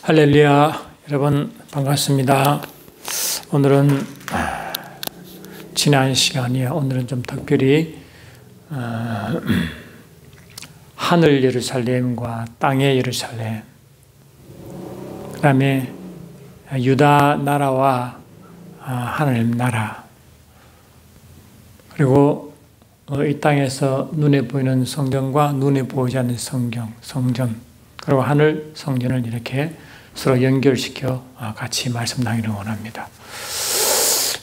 할렐루야, 여러분 반갑습니다. 오늘은 지난 시간이요. 오늘은 좀 특별히 하늘 예루살렘과 땅의 예루살렘, 그 다음에 유다 나라와 하나님 나라, 그리고 이 땅에서 눈에 보이는 성전과 눈에 보이지 않는 성전, 그리고 하늘 성전을 이렇게 서로 연결시켜 같이 말씀 나누기를 원합니다.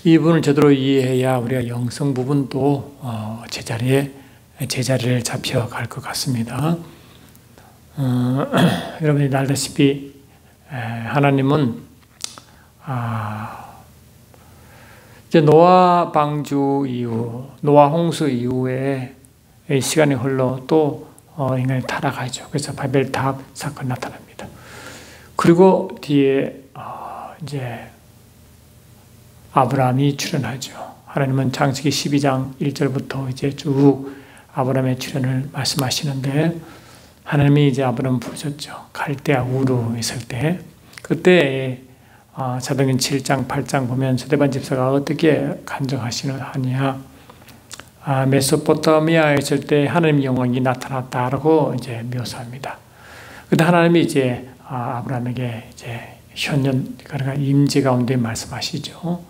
이 부분을 제대로 이해해야 우리가 영성 부분도 제자리를 잡혀갈 것 같습니다. 여러분이 알다시피 하나님은 이제 노아 방주 이후, 노아 홍수 이후에 시간이 흘러 또 인간이 타락하죠. 그래서 바벨탑 사건이 나타납니다. 그리고 뒤에 이제 아브라함이 출현하죠. 하나님은 창세기 12장 1절부터 이제 쭉 아브라함의 출현을 말씀하시는데, 하나님이 이제 아브라함을 부르셨죠. 갈대아 우르 있을 때, 그때 사도행전 7장 8장 보면 스데반 집사가 어떻게 간증하시느냐, 메소포타미아에 있을 때 하나님의 영광이 나타났다라고 이제 묘사합니다. 그때 하나님이 이제 아브라함에게 이제 현년, 그러니까 임재 가운데 말씀하시죠.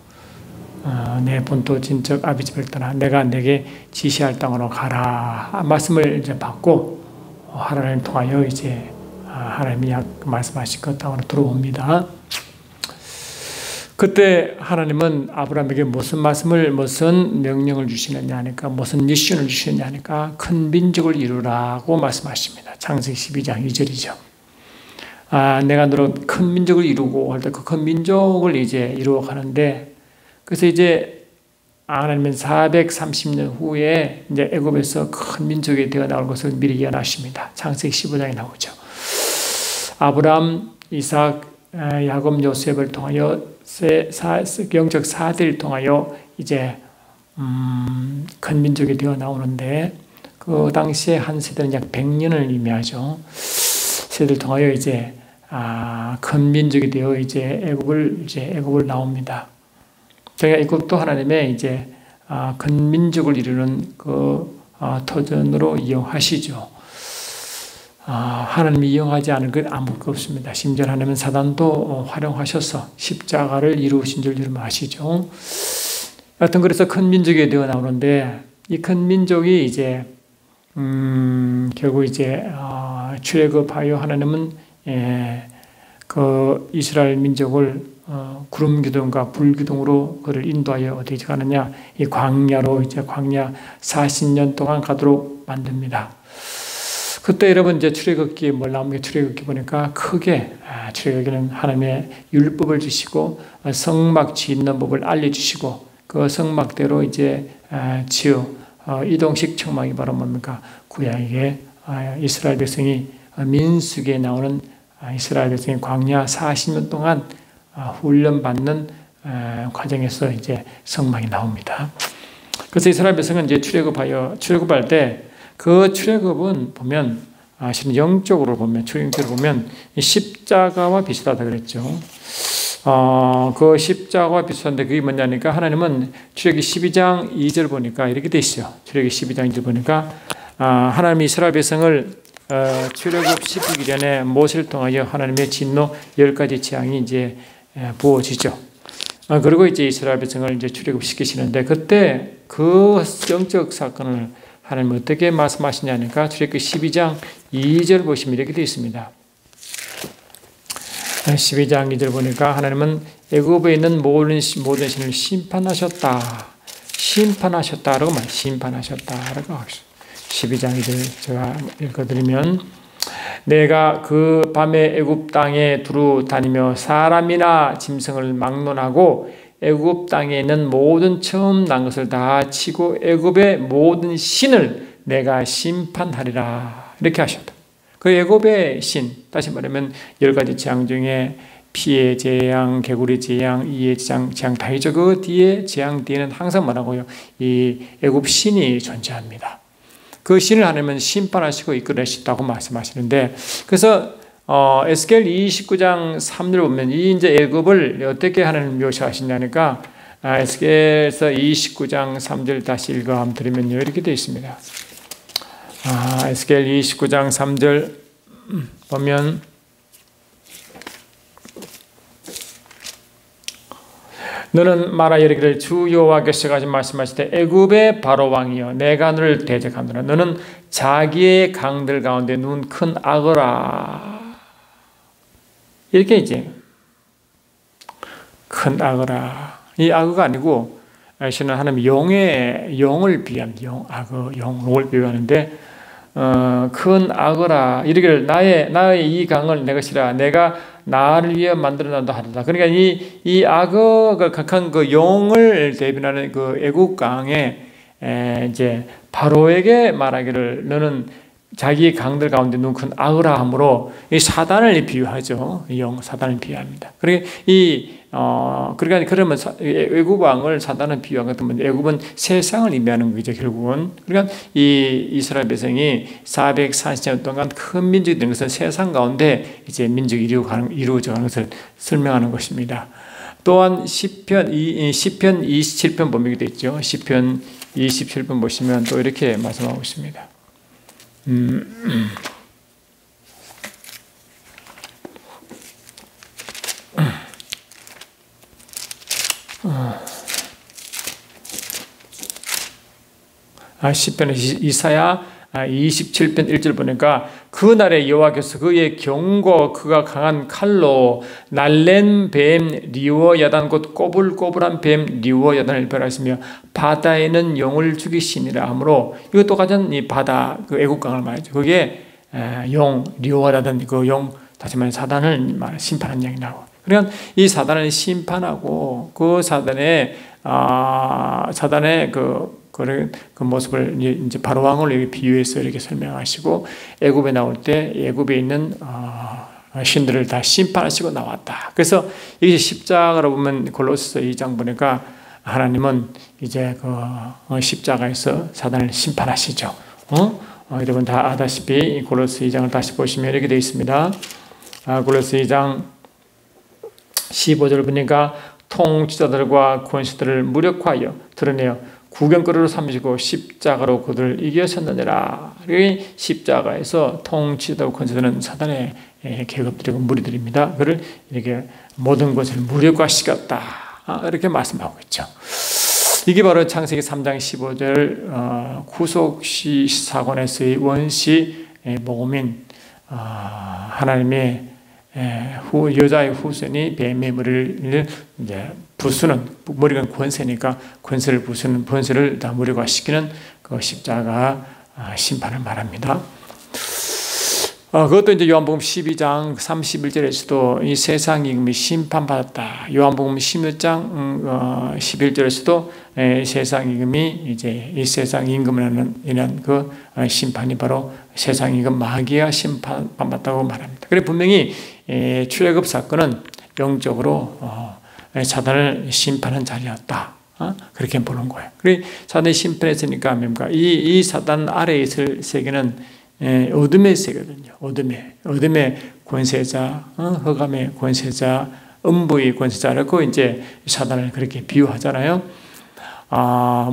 내 본토 진척 아비 집을 떠나 내가 내게 지시할 땅으로 가라 말씀을 이제 받고 하나님을 통하여 이제 하나님이 말씀하신 그 땅으로 들어옵니다. 그때 하나님은 아브라함에게 무슨 명령을 주시느냐 하니까, 무슨 미션을 주시느냐 하니까 큰 민족을 이루라고 말씀하십니다. 창세기 12장 2절이죠. 내가 너로 큰 민족을 이루고 할 때 그 큰 민족을 이제 이루어 가는데, 그래서 이제 하나님은 430년 후에 이제 애굽에서 큰 민족이 되어 나올 것을 미리 예언하십니다. 창세기 15장에 나오죠. 아브라함, 이삭, 야곱, 요셉을 통하여 영적 사대를 통하여 이제 큰 민족이 되어 나오는데, 그 당시에 한 세대는 약 100년을 의미하죠. 세대를 통하여 이제 큰 민족이 되어 이제 애굽을 나옵니다. 그러니까 이것도 하나님의 이제 큰 민족을 이루는 그 터전으로 이용하시죠. 하나님이 이용하지 않은 것 아무것도 없습니다. 심지어 하나님은 사단도 활용하셔서 십자가를 이루신 줄 여러분 아시죠? 여하튼 그래서 큰 민족이 되어 나오는데, 이 큰 민족이 이제 결국 이제 출애굽하여 하나님은 그 이스라엘 민족을 구름 기둥과 불 기둥으로 그를 인도하여 어디에 가느냐, 이 광야로 이제 광야 40년 동안 가도록 만듭니다. 그때 여러분 이제 출애굽기에 뭘 나옵니까? 출애굽기 보니까 크게 출애굽기는 하나님의 율법을 주시고 성막 짓는 법을 알려주시고, 그 성막대로 이제 이동식 청막이 바로 뭡니까? 구약의 이스라엘 백성이 민수기에 나오는 이스라엘 백성이 광야 40년 동안 훈련받는 과정에서 이제 성막이 나옵니다. 그래서 이스라엘 백성은 이제 출애굽할 때, 그 출애굽은 보면 실은 영적으로 보면, 출애굽적으로 보면 십자가와 비슷하다 그랬죠. 그 십자가와 비슷한데 그게 뭐냐니까, 하나님은 출애굽기 12장 2절 보니까 이렇게 돼 있어요. 출애굽기 12장 2절 보니까 하나님이 이스라엘 백성을 출애굽시키기 전에 모세를 통하여 하나님의 진노 10가지 재앙이 이제 부어지죠. 그리고 이제 이스라엘 백성을 이제 출애굽시키시는데, 그때 그 영적 사건을 하나님 어떻게 말씀하시냐니까 출애굽기 12장 2절 보시면 이렇게 되어 있습니다. 12장 2절 보니까 하나님은 애굽에 있는 모든 신을 심판하셨다라고 심판하셨다라고 하셨어요. 12장 2절 제가 읽어드리면, 내가 그 밤에 애굽 땅에 두루 다니며 사람이나 짐승을 막론하고 애굽 땅에 있는 모든 처음 난 것을 다 치고 애굽의 모든 신을 내가 심판하리라 이렇게 하셨다. 그 애굽의 신, 다시 말하면 10가지 재앙 중에 피의 재앙, 개구리 재앙, 이의 재앙 다 있죠. 그 뒤에 재앙 뒤에는 항상 뭐라고요? 이 애굽 신이 존재합니다. 그 신을 하나님은 심판하시고 이끌어내셨다고 말씀하시는데, 그래서 에스겔 29장 3절 보면 이 이제 애굽을 어떻게 하나님 묘사하시냐니까 에스겔서 29장 3절 다시 읽어 드리면요 이렇게 되어 있습니다. 에스겔 29장 3절 보면 너는 말하여 이르기를 주 여호와께서 말씀하시되 애굽의 바로 왕이여 내가 너를 대적하노라. 너는 자기의 강들 가운데 눈 큰 악어라. 이렇게 이제 큰 악어라. 이 악어가 아니고 시는 하나님 영을 비유한 악어 영을 비유하는데 큰 악어라. 이르기를 나의 이 강을 내 것이라. 내가 나를 위해 만들어낸다 하다. 그러니까 이 악어가 각한 그 용을 대변하는 그 애국 강에 이제 바로에게 말하기를 너는 자기 강들 가운데 눈 큰 악어라 함으로 이 사단을 비유하죠. 사단을 비유합니다. 그러니까 그러면 애국 왕을 사단을 비유한 것 같으면 애국은 세상을 의미하는 거죠, 결국은. 그러니까 이 이스라엘 백성이 440년 동안 큰 민족이 된 것은 세상 가운데 이제 민족이 이루어져 가는 것을 설명하는 것입니다. 또한 시편 27편 보면 되어 있죠. 시편 27편 보시면 또 이렇게 말씀하고 있습니다. 시편 이사야 27편 1절 보니까 그날에 여호와께서 그의 경고 그가 강한 칼로 날랜 뱀 리워야단 곧 꼬불꼬불한 뱀 리워야단을 멸하시며 바다에는 용을 죽이시니라 하므로 이거 똑같은 이 바다 그 애국강을 말이죠. 그게 용 리워야단 그 용 다시 말해 사단을 심판하는 양이 나오고 그러니까 이 사단을 심판하고 그 사단의 그 모습을 이제 바로 왕을 비유해서 이렇게 설명하시고 애굽에 나올 때 애굽에 있는 신들을 다 심판하시고 나왔다. 그래서 이게 십자가로 보면 골로새 2장 보니까 하나님은 이제 그 십자가에서 사단을 심판하시죠. 여러분 다 아다시피 골로새 2장을 다시 보시면 이렇게 되어 있습니다. 골로새 2장 15절 보니까 통치자들과 권세들을 무력화하여 드러내어 구경거리로 삼으시고 십자가로 그들을 이겨셨느니라. 십자가에서 통치자들과 권세들은 사단의 계급들이고 무리들입니다. 그를 이렇게 모든 것을 무력화시켰다. 이렇게 말씀하고 있죠. 이게 바로 창세기 3장 15절 구속시 사건에서의 원시 모범인 하나님의 여자의 후손이 뱀의 머리를 이제 부수는 머리가 권세니까 권세를 부수는 권세를 다 무력화시키는 그 십자가 심판을 말합니다. 그것도 이제 요한복음 12장 31절에서도 이 세상 임금이 심판받았다. 요한복음 16장 11절에서도 세상 임금이 이제 이 세상 임금을 인한 그 심판이 바로 세상 임금 마귀가 심판받았다고 말합니다. 그래 분명히 출애굽 사건은 영적으로 사단을 심판한 자리였다. 그렇게 보는 거예요. 그래 사단이 심판했으니까 뭡니까? 이 사단 아래에 있을 세계는 어둠의 세계거든요. 어둠의 권세자, 흑암의 권세자, 음부의 권세자라고 이제 사단을 그렇게 비유하잖아요.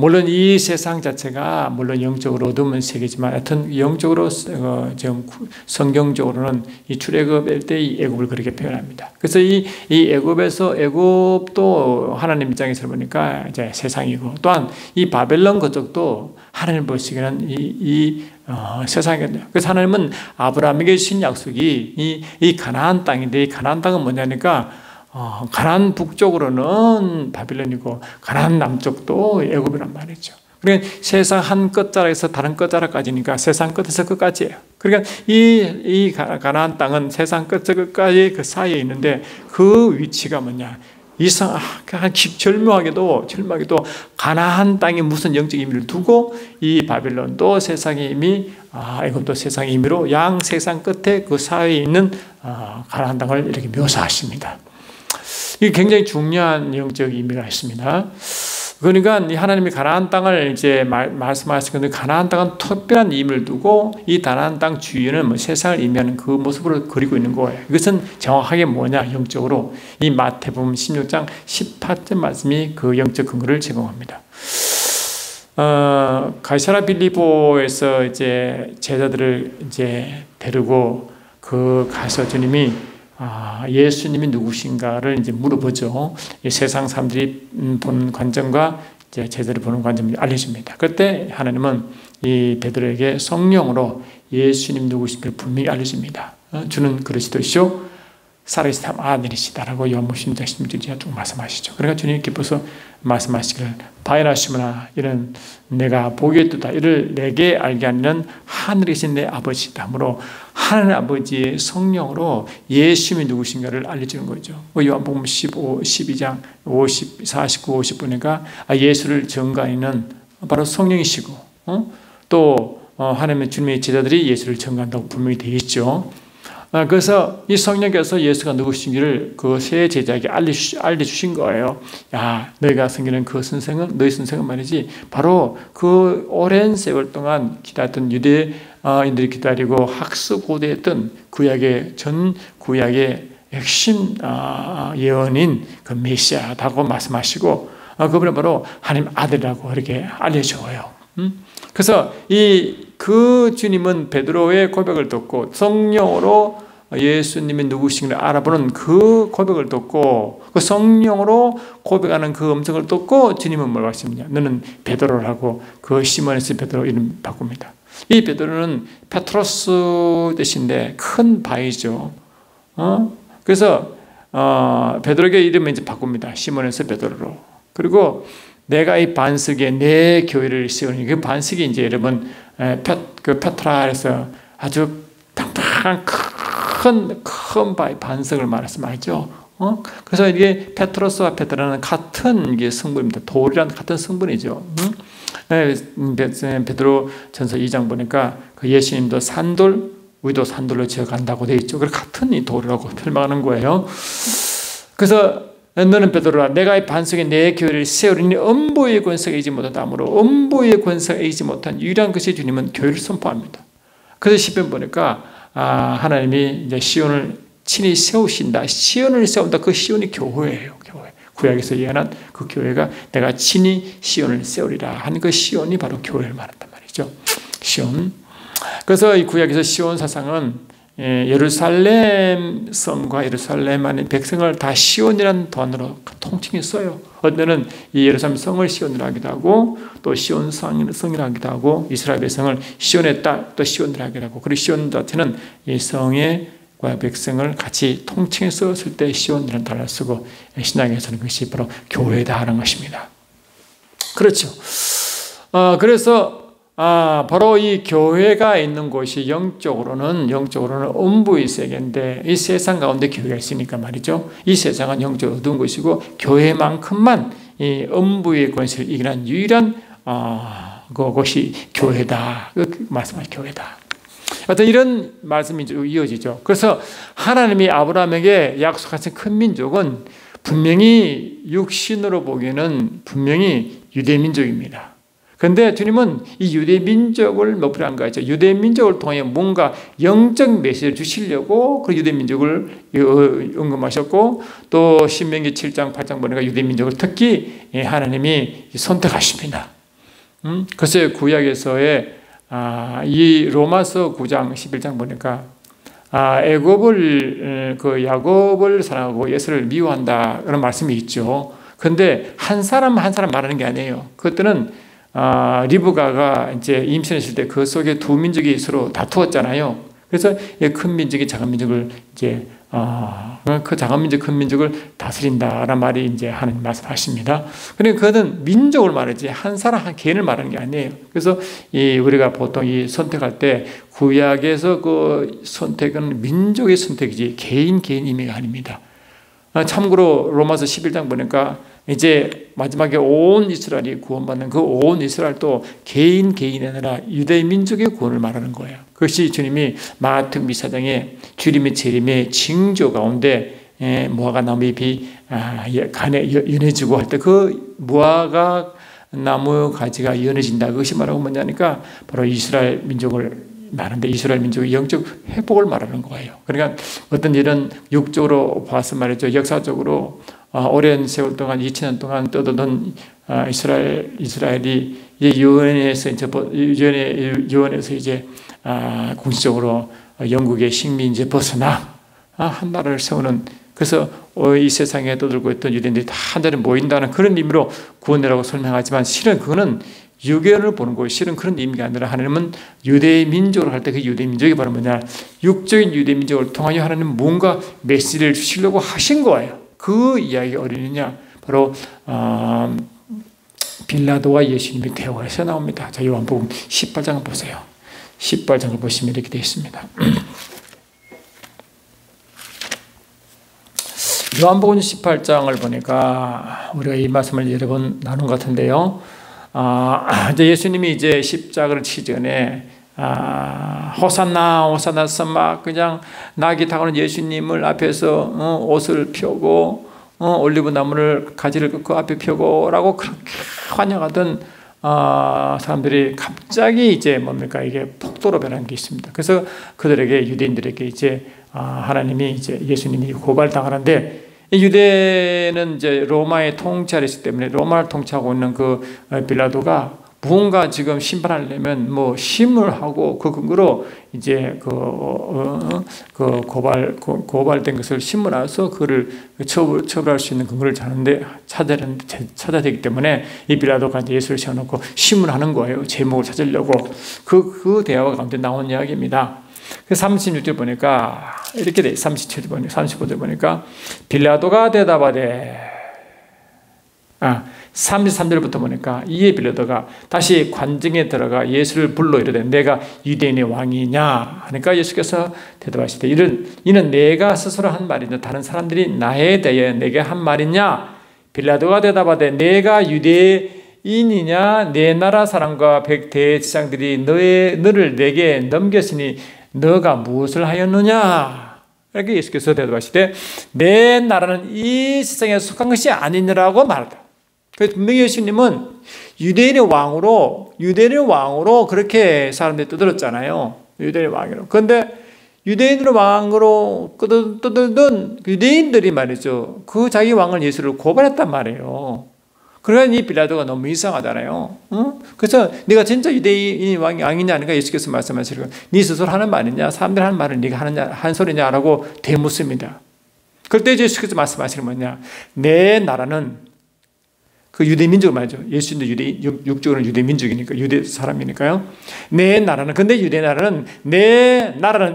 물론 이 세상 자체가 물론 영적으로 어둠의 세계지만 하여튼 영적으로 지금 성경적으로는 이 출애굽일 때 이 애굽을 그렇게 표현합니다. 그래서 이 애굽도 하나님 입장에서 보니까 이제 세상이고 또한 이 바벨론 그쪽도 하나님 보시기에는 세상이거든요. 그래서 하나님은 아브라함에게 주신 약속이 이 가나안 땅인데 이 가나안 땅은 뭐냐니까 가나안 북쪽으로는 바빌론이고 가나안 남쪽도 애굽이란 말이죠. 그러니까 세상 한 끝자락에서 다른 끝자락까지니까 세상 끝에서 끝까지예요. 그러니까 이 가나안 땅은 세상 끝에서 끝까지 그 사이에 있는데 그 위치가 뭐냐? 절묘하게도 가나안 땅에 무슨 영적 의미를 두고 이 바빌론도 세상의 의미, 애굽도 세상의 의미로 양 세상 끝에 그 사이에 있는 가나안 땅을 이렇게 묘사하십니다. 이게 굉장히 중요한 영적 의미가 있습니다. 그러니까 이 하나님이 가나안 땅을 이제 말씀하시는데 가나안 땅은 특별한 의미를 두고 이 가나안 땅 주위에는 뭐 세상을 의미하는 그 모습으로 그리고 있는 거예요. 이것은 정확하게 뭐냐 영적으로 이 마태복음 16장 18절 말씀이 그 영적 근거를 제공합니다. 가이사랴 빌립보에서 이제 제자들을 이제 데리고 그 가서 주님이 예수님이 누구신가를 이제 물어보죠. 세상 사람들이 보는 관점과 이제 제자들이 보는 관점을 알려줍니다. 그때 하나님은 이 베드로에게 성령으로 예수님 누구신가를 분명히 알려줍니다. 주는 그리스도시요 살아계신 아들이시다라고 요한복음 16장 16절에 쭉 말씀하시죠. 그러니까 주님이 기뻐서 말씀하시기를 바요나 시몬아 이는 내가 보기에 뜨다 이를 내게 알게 하는 하늘에 계신 내 아버지다. 하므로 하나님 아버지의 성령으로 예수님이 누구신가를 알려주는 거죠. 요한복음 12장 49, 50분에가 예수를 증거하는 바로 성령이시고 또 하나님의 주님의 제자들이 예수를 증거한다고 분명히 되어 있죠. 그래서 이 성령께서 예수가 누구신지를 그 세 제자에게 알려주신 거예요. 야, 너희가 섬기는 그 선생은, 너희 선생은 말이지, 바로 그 오랜 세월 동안 기다렸던 유대인들이 기다리고 학수고대했던 구약의, 전 구약의 핵심 예언인 그 메시아라고 말씀하시고, 그분은 바로 하나님 아들이라고 이렇게 알려줘요. 그래서 그 주님은 베드로의 고백을 듣고 성령으로 예수님이 누구신가를 알아보는 그 고백을 듣고 그 성령으로 고백하는 그 음성을 듣고 주님은 뭘 하십니까? 너는 베드로라고 그 시몬에서 베드로 이름 바꿉니다. 이 베드로는 페트로스 뜻인데 큰 바위죠. 그래서 베드로에게 이름을 이제 바꿉니다. 시몬에서 베드로로. 그리고 내가 이 반석에 내 교회를 세우니 그 반석이 이제 여러분 페트라에서 아주 당당한 큰 반석을 말씀하죠. 그래서 이게 페트로스와 페트라는 같은 이게 성분입니다. 돌이란 같은 성분이죠. 베드로 전서 2장 보니까 그 예수님도 산돌, 우리도 산돌로 지어간다고 되어 있죠. 그 같은 이 돌이라고 설명하는 거예요. 그래서 너는 베드로라 내가 이 반석에 내 교회를 세우리니 음부의 권세가 이기지 못한다. 아무로 음부의 권세가 이기지 못한 유일한 것이 주님은 교회를 선포합니다. 그래서 시편 보니까 하나님이 이제 시온을 친히 세우신다. 시온을 세운다. 그 시온이 교회예요. 교회. 구약에서 예언한 그 교회가 내가 친히 시온을 세우리라 하는 그 시온이 바로 교회를 말한단 말이죠. 시온. 그래서 이 구약에서 시온 사상은 예루살렘 성과 예루살렘 안에 백성을 다 시온이라는 단어로 통칭했어요. 어떤 이 예루살렘 성을 시온이라 하기도 하고 또 시온 성이라 하기도 하고 이스라엘 백성을 시온의 딸 또 시온이라 하기도 하고 그리고 시온 자체는 이 성의 백성을 같이 통칭해서 쓸 때 시온이라는 단어를 쓰고 신약에서는 그것이 바로 교회다 하는 것입니다. 그렇죠. 그래서 바로 이 교회가 있는 곳이 영적으로는 음부의 세계인데 이 세상 가운데 교회가 있으니까 말이죠. 이 세상은 영적으로 어두운 것이고 교회만큼만 이 음부의 권세를 이기는 유일한 그것이 교회다. 말씀하신 교회다. 어떤 이런 말씀이 이어지죠. 그래서 하나님이 아브라함에게 약속하신 큰 민족은 분명히 육신으로 보기에는 분명히 유대민족입니다. 그런데 주님은 이 유대 민족을 목표로 한 거죠. 유대 민족을 통해 뭔가 영적 메시지를 주시려고 그 유대 민족을 언급하셨고 또 신명기 7장 8장 보니까 유대 민족을 특히 하나님이 선택하십니다. 그래서 구약에서의 이 로마서 9장 11장 보니까 애굽을 야곱을 사랑하고 예수를 미워한다 그런 말씀이 있죠. 그런데 한 사람 한 사람 말하는 게 아니에요. 그때는 리브가가 이제 임신했을 때 그 속에 두 민족이 서로 다투었잖아요. 그래서 큰 민족이 작은 민족을 이제 그 작은 민족 큰 민족을 다스린다라는 말이 이제 하는 말씀하십니다. 그러니까 그것은 민족을 말하지 한 사람 한 개인을 말하는 게 아니에요. 그래서 우리가 보통 이 선택할 때 구약에서 그 선택은 민족의 선택이지 개인 의미가 아닙니다. 참고로 로마서 11장 보니까 이제 마지막에 온 이스라엘이 구원받는 그 온 이스라엘도 개인이 아니라 유대 민족의 구원을 말하는 거예요. 그것이 주님이 마태복음 24장에 주님의 재림의 징조 가운데 무화과 나무 잎이 간에 연해지고 할 때 그 무화과 나무 가지가 연해진다. 그것이 말하고 뭐냐니까 바로 이스라엘 민족을 말하는데 이스라엘 민족의 영적 회복을 말하는 거예요. 그러니까 어떤 이런 육적으로 봐서 말이죠. 역사적으로 오랜 세월 동안 2000년 동안 떠도던 이스라엘이 유엔에서 이제 공식적으로 영국의 식민 이제 벗어나 한 나라를 세우는, 그래서 이 세상에 떠들고 있던 유대인들이 다 한 자리에 모인다는 그런 의미로 구원이라고 설명하지만 실은 그거는 유교를 보는 거예요. 실은 그런 의미가 아니라 하나님은 유대 민족을 할 때 그 유대 민족이 바로 뭐냐, 육적인 유대 민족을 통하여 하나님은 뭔가 메시지를 주시려고 하신 거예요. 그 이야기가 어디냐, 바로 빌라도와 예수님의 대화에서 나옵니다. 자, 요한복음 18장을 보세요. 18장을 보시면 이렇게 되어 있습니다. 요한복음 18장을 보니까 우리가 이 말씀을 여러 번 나눈 것 같은데요. 이제 예수님이 이제 십자가를 치기 전에 호산나 호산나서 막 그냥 낙이 다가오는 예수님을 앞에서 옷을 펴고 올리브 나무를 가지를 그 앞에 펴고라고 그렇게 환영하던 사람들이 갑자기 이제 뭡니까, 이게 폭도로 변한 게 있습니다. 그래서 그들에게, 유대인들에게 이제 하나님이 이제 예수님이 고발당하는데, 유대는 이제 로마의 통치하에 있기 때문에 로마를 통치하고 있는 그 빌라도가 무언가 지금 심판하려면 뭐 심을 하고 그 근거로 이제 고발된 것을 신문해서 그를 처벌할 수 있는 근거를 찾아야 되기 때문에 이 빌라도가 이제 예수를 세워놓고 신문하는 거예요. 제목을 찾으려고. 그 대화가 가운데 나온 이야기입니다. 그 36절 보니까 이렇게 돼. 37절 보니까, 35절 보니까 빌라도가 대답하되, 33절부터 보니까 이에 빌라도가 다시 관정에 들어가 예수를 불러 이르되 내가 유대인의 왕이냐 하니까 예수께서 대답하시되 이는 내가 스스로 한 말이냐 다른 사람들이 나에 대해 내게 한 말이냐. 빌라도가 대답하되 내가 유대인이냐, 내 나라 사람과 백대제사장들이 너를 내게 넘겼으니 너가 무엇을 하였느냐. 이렇게 예수께서 대답하시되 내 나라는 이 세상에 속한 것이 아니니라고 말하다. 그래서 분명히 예수님은 유대인의 왕으로 그렇게 사람들이 떠들었잖아요. 유대인의 왕으로. 그런데 유대인의 왕으로 떠들던 유대인들이 말이죠, 그 자기 왕을 예수를 고발했단 말이에요. 그러니까 이 빌라도가 너무 이상하잖아요. 그래서 네가 진짜 유대인의 왕이냐 하니까 예수께서 말씀하시고 네 스스로 하는 말이냐, 사람들 하는 말을 네가 한 소리냐라고 대묻습니다. 그때 예수께서 말씀하시는 뭐냐, 내 나라는, 그 유대 민족 말이죠. 예수님도 육적으로는 유대 민족이니까, 유대 사람이니까요. 내 나라는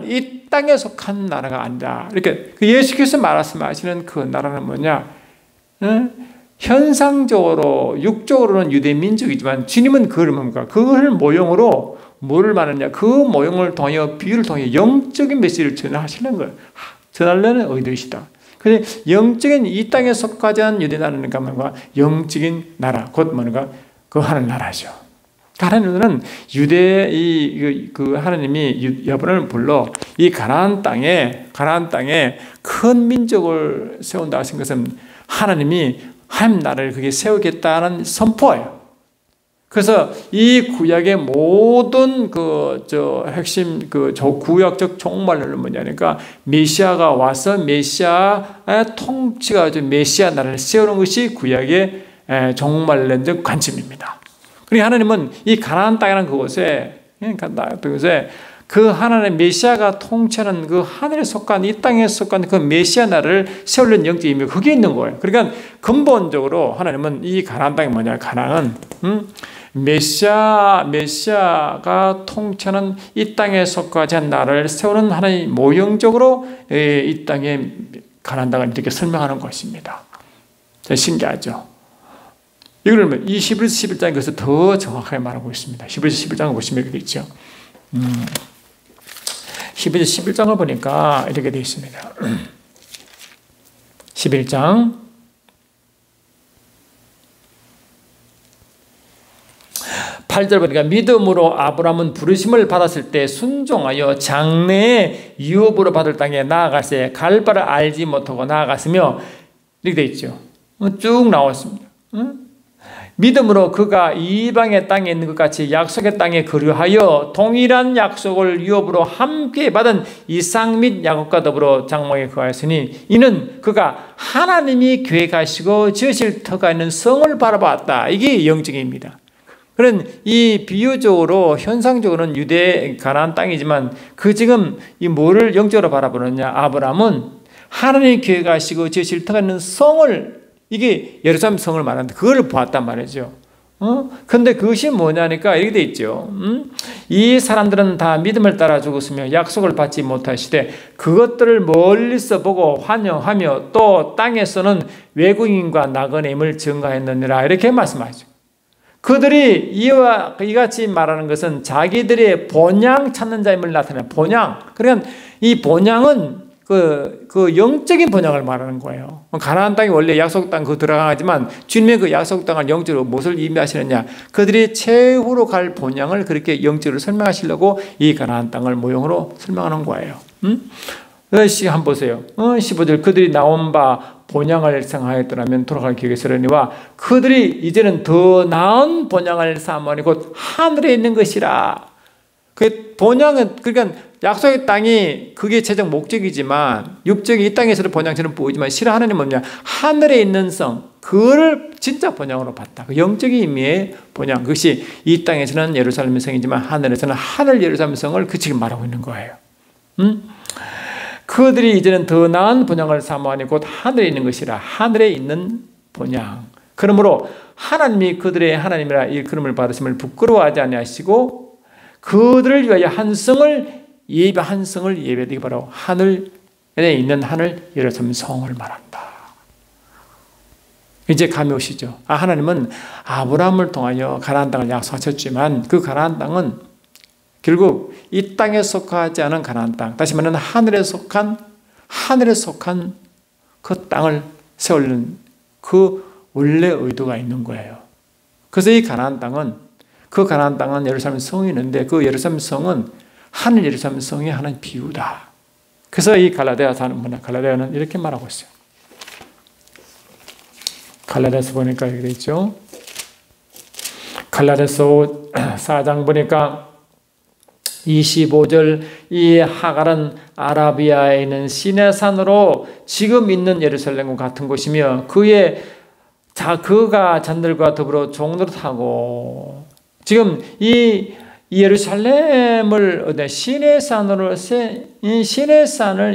이 땅에 속한 나라가 아니다. 이렇게 예수께서 말씀하시는 그 나라는 뭐냐? 현상적으로 육적으로는 유대 민족이지만 주님은 그걸 뭡니까? 그걸 모형으로 뭐를 말하느냐? 그 모형을 통하여, 비유를 통해 영적인 메시지를 전하시는 거예요. 전하려는 의도이시다. 그래서 영적인 이 땅에 속하지 않은 유대 나라는 뭔가 영적인 나라, 곧 뭔가 그 하늘 나라죠. 하나님은 하나님이 여분을 불러 이 가나안 땅에 큰 민족을 세운다 하신 것은 하나님이 하나님 나라를 그게 세우겠다는 선포예요. 그래서 이 구약의 모든 핵심 구약적 종말론은 뭐냐니까 메시아가 와서 메시아의 통치가 메시아 나라를 세우는 것이 구약의 종말론적 관점입니다. 그러니까 하나님은 이 가나안 땅이라는 그곳에 그 하나님의 메시아가 통치하는 그 하늘에 속한, 이 땅에 속한 그 메시아 나라를 세우려는 영적 의미가 거기에 있는 거예요. 그러니까 근본적으로 하나님은 이 가나안 땅이 뭐냐, 가나안은 메시아가 통치하는 이 땅에 속하지 않은 나라를 세우는 하나의 모형적으로 이 땅에 가나안 땅을 이렇게 설명하는 것입니다. 신기하죠? 이걸 이 히브리서 11장에 그래서 더 정확하게 말하고 있습니다. 히브리서 11장을 보시면 이렇게 있죠. 히브리서 11장을 보니까 이렇게 되어 있습니다. 11장 8절 보니까 믿음으로 아브라함은 부르심을 받았을 때 순종하여 장래의 유업으로 받을 땅에 나아갔어요. 갈 바를 알지 못하고 나아갔으며 이렇게 되어 있죠. 쭉 나왔습니다. 믿음으로 그가 이방의 땅에 있는 것 같이 약속의 땅에 거류하여 동일한 약속을 유업으로 함께 받은 이삭 및 야곱과 더불어 장막에 거하였으니 이는 그가 하나님이 계획하시고 지으실 터가 있는 성을 바라봤다. 이게 영적입니다. 그런 이 비유적으로 현상적으로는 유대 가나안 땅이지만 그 지금 이 뭐를 영적으로 바라보느냐, 아브라함은 하나님이 계획하시고 지으실 터가 있는 성을, 이게 예루살렘 성을 말하는데 그걸 보았단 말이죠. 근데 그것이 뭐냐니까 이렇게 돼 있죠. 이 사람들은 다 믿음을 따라 죽었으며 약속을 받지 못하시되 그것들을 멀리서 보고 환영하며 또 땅에서는 외국인과 나그네임을 증거했느니라. 이렇게 말씀하죠. 그들이 이와 이같이 말하는 것은 자기들의 본향 찾는 자임을 나타내는 본향. 그러니까 이 본향은 그 영적인 본향을 말하는 거예요. 가나안 땅이 원래 약속 땅 그 들어가지만 주님의 그 약속 땅을 영적으로 무엇을 의미하시느냐? 그들이 최후로 갈 본향을 그렇게 영적으로 설명하시려고 이 가나안 땅을 모형으로 설명하는 거예요. 한번 보세요. 15절 그들이 나온 바 본향을 생각하였더라면 돌아갈 기회가 있으려니와 그들이 이제는 더 나은 본향을 삼으니 곧 하늘에 있는 것이라. 그 본향은 그러니까 약속의 땅이 그게 최종 목적이지만 육적이 이 땅에서도 본향처럼 보이지만 실은 하나님은 뭐냐? 하늘에 있는 성, 그를 진짜 본향으로 봤다. 그 영적인 의미의 본향. 그것이 이 땅에서는 예루살렘 성이지만 하늘에서는 하늘 예루살렘 성을 그 지금 말하고 있는 거예요. 그들이 이제는 더 나은 본향을 사모하니 곧 하늘에 있는 것이라. 하늘에 있는 본향. 그러므로 하나님이 그들의 하나님이라 일컬음을 받으심을 부끄러워하지 아니하시고 그들을 위하여 한 성을 예배되기 바로 하늘에 있는 하늘 예루살렘 성을 말한다. 이제 감이 오시죠. 하나님은 아브라함을 통하여 가나안 땅을 약속하셨지만 그 가나안 땅은 결국 이 땅에 속하지 않은 가나안 땅, 다시 말하면 하늘에 속한 그 땅을 세우는 그 원래 의도가 있는 거예요. 그래서 이 가나안 땅은 예루살렘 성이 있는데 그 예루살렘 성은 하늘 예루살렘 성의 하나의 비유다. 그래서 이 갈라디아는 이렇게 말하고 있어요. 갈라디아서 보니까 이렇게 있죠. 갈라디아서 4장 보니까 25절 이 하갈은 아라비아에 있는 시내산으로 지금 있는 예루살렘과 같은 곳이며 그가 잔들과 더불어 종로를 타고 지금 이 예루살렘을 시내산을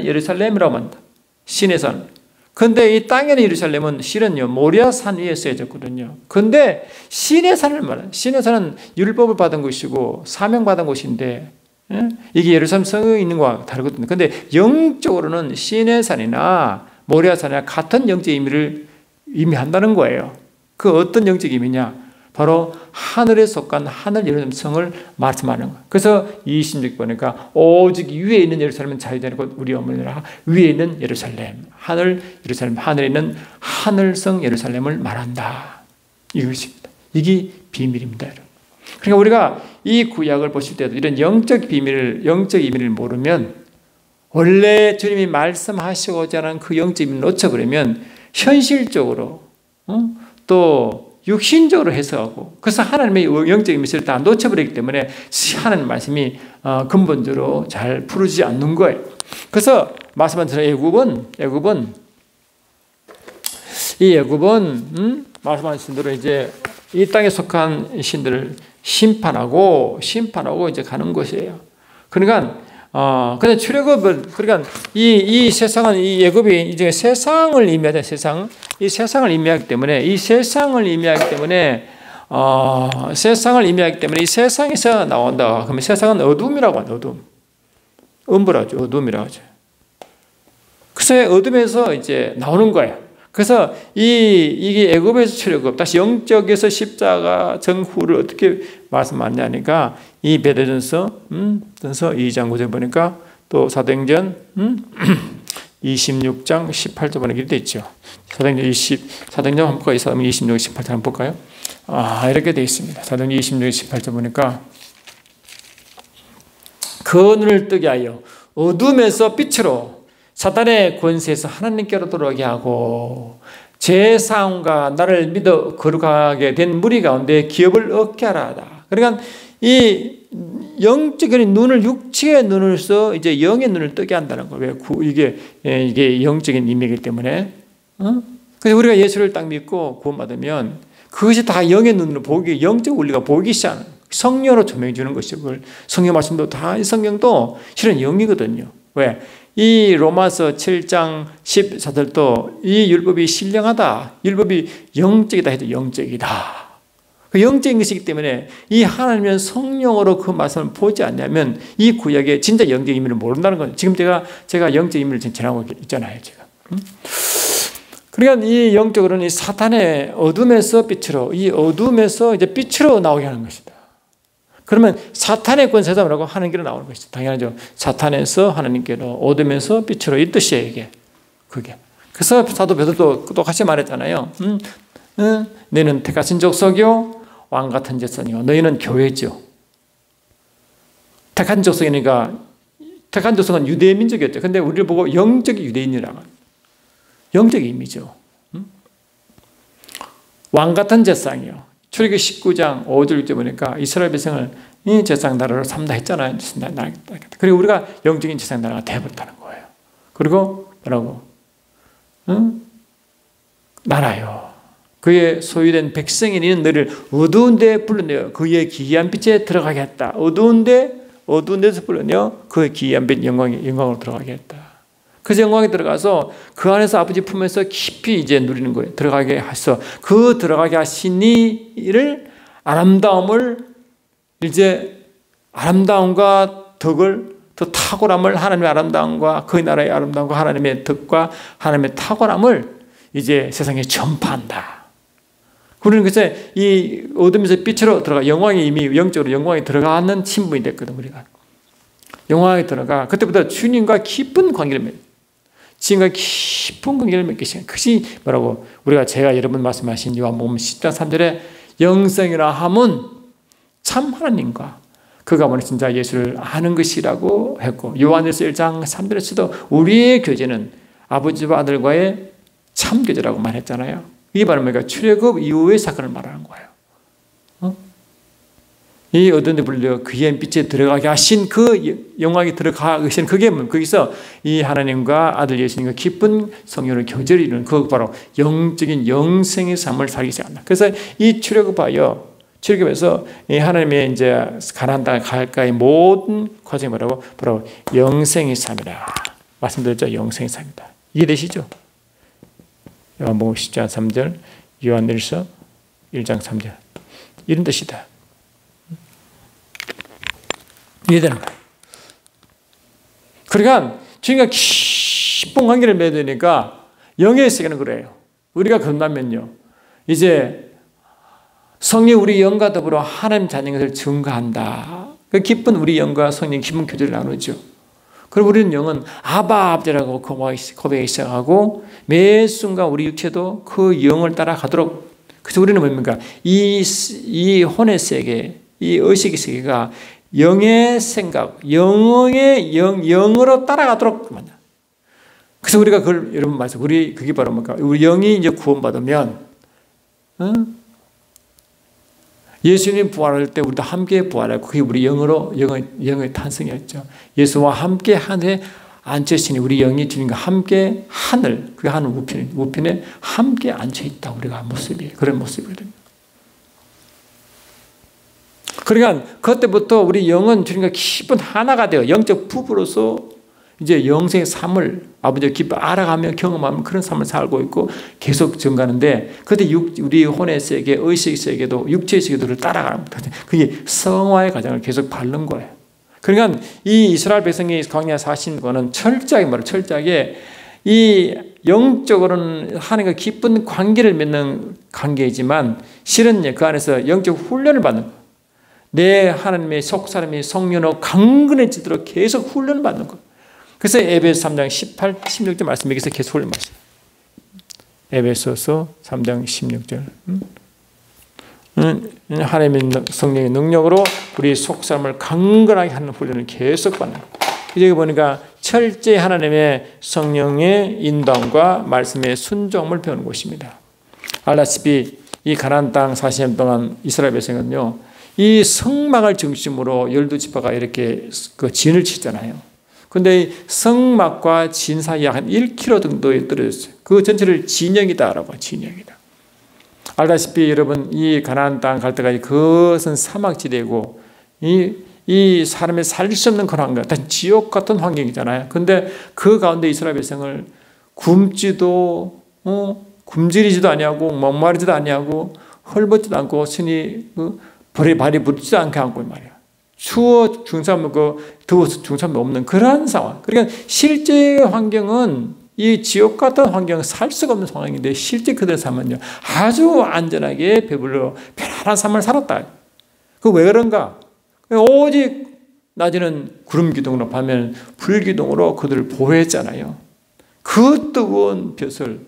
예루살렘이라고 합니다. 시내산. 근데 이 땅에는 예루살렘은 실은요 모리아산 위에 쓰여졌거든요. 근데 시내산을 말해요. 시내산은 율법을 받은 곳이고 사명받은 곳인데 이게 예루살렘 성에 있는 것과 다르거든요. 근데 영적으로는 시내산이나 모리아산이나 같은 영적 의미를 의미한다는 거예요. 그 어떤 영적 의미냐? 바로 하늘에 속한 하늘 예루살렘 성을 말씀하는 거예요. 그래서 26 보니까 오직 위에 있는 예루살렘은 자유자니 곧 우리 어머니라. 위에 있는 예루살렘, 하늘 예루살렘, 하늘에 있는 하늘성 예루살렘을 말한다. 이것입니다. 이게 비밀입니다, 여러분. 그러니까 우리가 이 구약을 보실 때도 이런 영적 의미를 모르면 원래 주님이 말씀하시고자 하는 그 영적 의미를 놓쳐버리면 현실적으로 또 육신적으로 해석하고 그래서 하나님의 영적 의미를 다 놓쳐버리기 때문에 하나님 말씀이 근본적으로 잘 풀어지지 않는 거예요. 그래서 말씀한 애굽은 말씀하신 대로 이제 이 땅에 속한 신들을 심판하고 이제 가는 것이에요. 그러니까 근데 그러니까 이 세상은 이 애굽이 이제 세상을 의미하죠. 이 세상을 의미하기 때문에 이 세상에서 나온다. 그러면 세상은 어둠이라고 하죠. 어둠이라고 하죠. 그래서 어둠에서 이제 나오는 거예요. 그래서 이게 애굽에서 출애굽, 다시 영적에서 십자가 전후를 어떻게 말씀하냐니까 이 베드로전서 2장 9절 보니까 또 사도행전 26장 18절 보니까 이렇게 있죠. 사도행전 한번 볼까요? 사도행전 26, 18절 한번 볼까요? 이렇게 되어 있습니다. 사도행전 26장 18절 보니까 그 눈을 뜨게 하여 어둠에서 빛으로 사탄의 권세에서 하나님께로 돌아오게 하고 제 사함과 나를 믿어 거룩하게 된 무리 가운데 기업을 얻게 하라. 그러니까 이 영적인 눈을 육체의 눈을 써 이제 영의 눈을 뜨게 한다는 거예요. 이게 영적인 의미이기 때문에. 그래서 우리가 예수를 딱 믿고 구원받으면 그것이 다 영의 눈으로 보기, 영적 원리가 보기 시작하는 거예요. 성령으로 조명해 주는 것이고, 그걸 성경 말씀도 다 이 성경도 실은 영이거든요. 왜? 이 로마서 7장 14절도 이 율법이 신령하다, 율법이 영적이다 해도 영적이다. 그 영적인 것이기 때문에 이 하나님은 성령으로 그 말씀을 보지 않냐면 이 구약의 진짜 영적 의미를 모른다는 거예요. 지금 제가 영적 의미를 지금 전하고 있잖아요, 제가. 그러니까 이 영적으로는 이 사탄의 어둠에서 빛으로, 이 어둠에서 이제 빛으로 나오게 하는 것이다. 그러면 사탄의 권세다 뭐라고 하나님께로 나오는 것이죠. 당연하죠. 사탄에서 하나님께로, 어둠에서 빛으로, 이 뜻이에요, 이게. 그게. 그래서 사도 베드로도 똑같이 말했잖아요. 너희는 택하신 족속이요 왕 같은 제사장이요 너희는 교회죠. 택한 족속이니까 택한 족속은 유대 민족이었죠. 근데 우리를 보고 영적 유대인이라고. 영적 의미죠. 왕 같은 제사장이요. 출애굽기 19장 5절 6절 보니까 이스라엘 백성을 이 제사장 나라로 삼다 했잖아요. 그리고 우리가 영적인 제사장 나라가 되어버렸다는 거예요. 그리고 뭐라고? 나라요. 그의 소유된 백성이 있는 너를 어두운 데 불러내어 그의 기이한 빛에 들어가게 했다. 어두운 데서 불러내어 그의 기이한 빛 영광으로 들어가게 했다. 그 영광에 들어가서 그 안에서 아버지 품에서 깊이 이제 누리는 거예요. 들어가게 해서 그 들어가게 하신 이를 아름다움과 덕을 더 탁월함을 하나님의 아름다움과 그 나라의 아름다움과 하나님의 덕과 하나님의 탁월함을 이제 세상에 전파한다. 우리는 그래서 이 어둠에서 빛으로 들어가 영광이 이미 영적으로 영광에 들어가는 신분이 됐거든. 우리가 영광에 들어가 그때부터 주님과 깊은 관계를 맺. 지금과 깊은 관계를 맺기 시작해요. 그것이 뭐라고 제가 여러분 말씀하신 요한복음 10장 3절에 영생이라 함은 참 하나님과 그가 보내 진짜 예수를 아는 것이라고 했고 요한일서 1장 3절에서도 우리의 교제는 아버지와 아들과의 참 교제라고 말했잖아요. 이게 바로 뭐가 출애굽 이후의 사건을 말하는 거예요. 이 어두운 데 불려 그의 빛에 들어가게 하신 그 영광에 들어가게 하신 그게 거기서 이 하나님과 아들 예수님과 기쁜 성령을 교제를 이루는 그 바로 영적인 영생의 삶을 살기 시작한다. 그래서 이 출애굽하여 출애굽에서 이 하나님의 이제 가나안 땅에 갈까의 모든 과정이 뭐라고 바로 영생의 삶이라 말씀드렸죠. 영생의 삶이다. 이해되시죠? 요한복음 10장 3절, 요한일서 1장 3절 이런 뜻이다. 이해되는 거예요. 그러니까 주님과 깊은 관계를 맺으니까 영의 세계는 그래요. 우리가 건너면요 이제 성령 우리 영과 더불어 하나님 자녀인 것을 증거한다. 그 기쁜 우리 영과 성령 기쁜 교제를 나누죠. 그리고 우리는 영은 아바 아버지라고 고백하기 시작하고 매 순간 우리 육체도 그 영을 따라가도록. 그래서 우리는 뭡니까? 이 혼의 세계, 이 의식의 세계가 영의 생각, 영으로 따라가도록 만나. 그래서 우리가 그걸 여러분 말씀, 그게 바로 뭡니까? 우리 영이 이제 구원받으면, 예수님 부활할 때 우리도 함께 부활하고 그게 우리 영의 탄생이었죠. 예수와 함께 하늘에 앉혀있으니 우리 영이 주님과 함께 하늘, 그 하늘 우편에 함께 앉혀있다. 우리가 그런 모습이거든요. 그러니까 그때부터 우리 영은 주님과 깊은 하나가 되어 영적 부부로서 이제 영생의 삶을 아버지가 깊이 알아가며 경험하면 그런 삶을 살고 있고 계속 증가하는데 그때 우리 혼의 세계, 의식 세계도 육체의 세계도를 따라가는 거예요. 그게 성화의 과정을 계속 밟는 거예요. 그러니까 이 이스라엘 백성이 광야에 사신 거는 철저하게 이 영적으로는 하나님과 깊은 관계를 맺는 관계이지만 실은 그 안에서 영적 훈련을 받는 거예요. 내 하나님의 속사람이 성령으로 강건해지도록 계속 훈련을 받는 거예요. 그래서 에베소 3장 18, 16절 말씀 여기서 계속 훈련 받습니다. 에베소서 3장 16절. 하나님의 성령의 능력으로 우리 속사람을 강건하게 하는 훈련을 계속 받는 거예요. 여기 보니까 철저히 하나님의 성령의 인도함과 말씀의 순종을 배우는 곳입니다. 알다시피 이 가나안 땅 40년 동안 이스라엘 백성은요, 이 성막을 중심으로 12지파가 이렇게 그 진을 치잖아요. 근데 이 성막과 진 사이에 한 1km 정도에 떨어졌어요. 그 전체를 진영이다라고, 진영이다. 알다시피 여러분, 이 가나안 땅 갈 때까지 그것은 사막지대고 이 사람의 살 수 없는 그런 환경, 지옥 같은 환경이잖아요. 근데 그 가운데 이스라엘 백성을 굶지도 굶주리지도 아니하고 목마르지도 아니하고 헐벗지도 않고 신이 발이 부르지도 않게 하고 말이야. 추워 중삼 더워서 중삼이 없는 그런 상황. 그러니까 실제 환경은 이 지옥 같은 환경은 살 수가 없는 상황인데 실제 그들의 삶은요, 아주 안전하게 배불러 편안한 삶을 살았다. 그 왜 그런가? 오직 낮에는 구름 기둥으로 밤에는 불 기둥으로 그들을 보호했잖아요. 그 뜨거운 볕을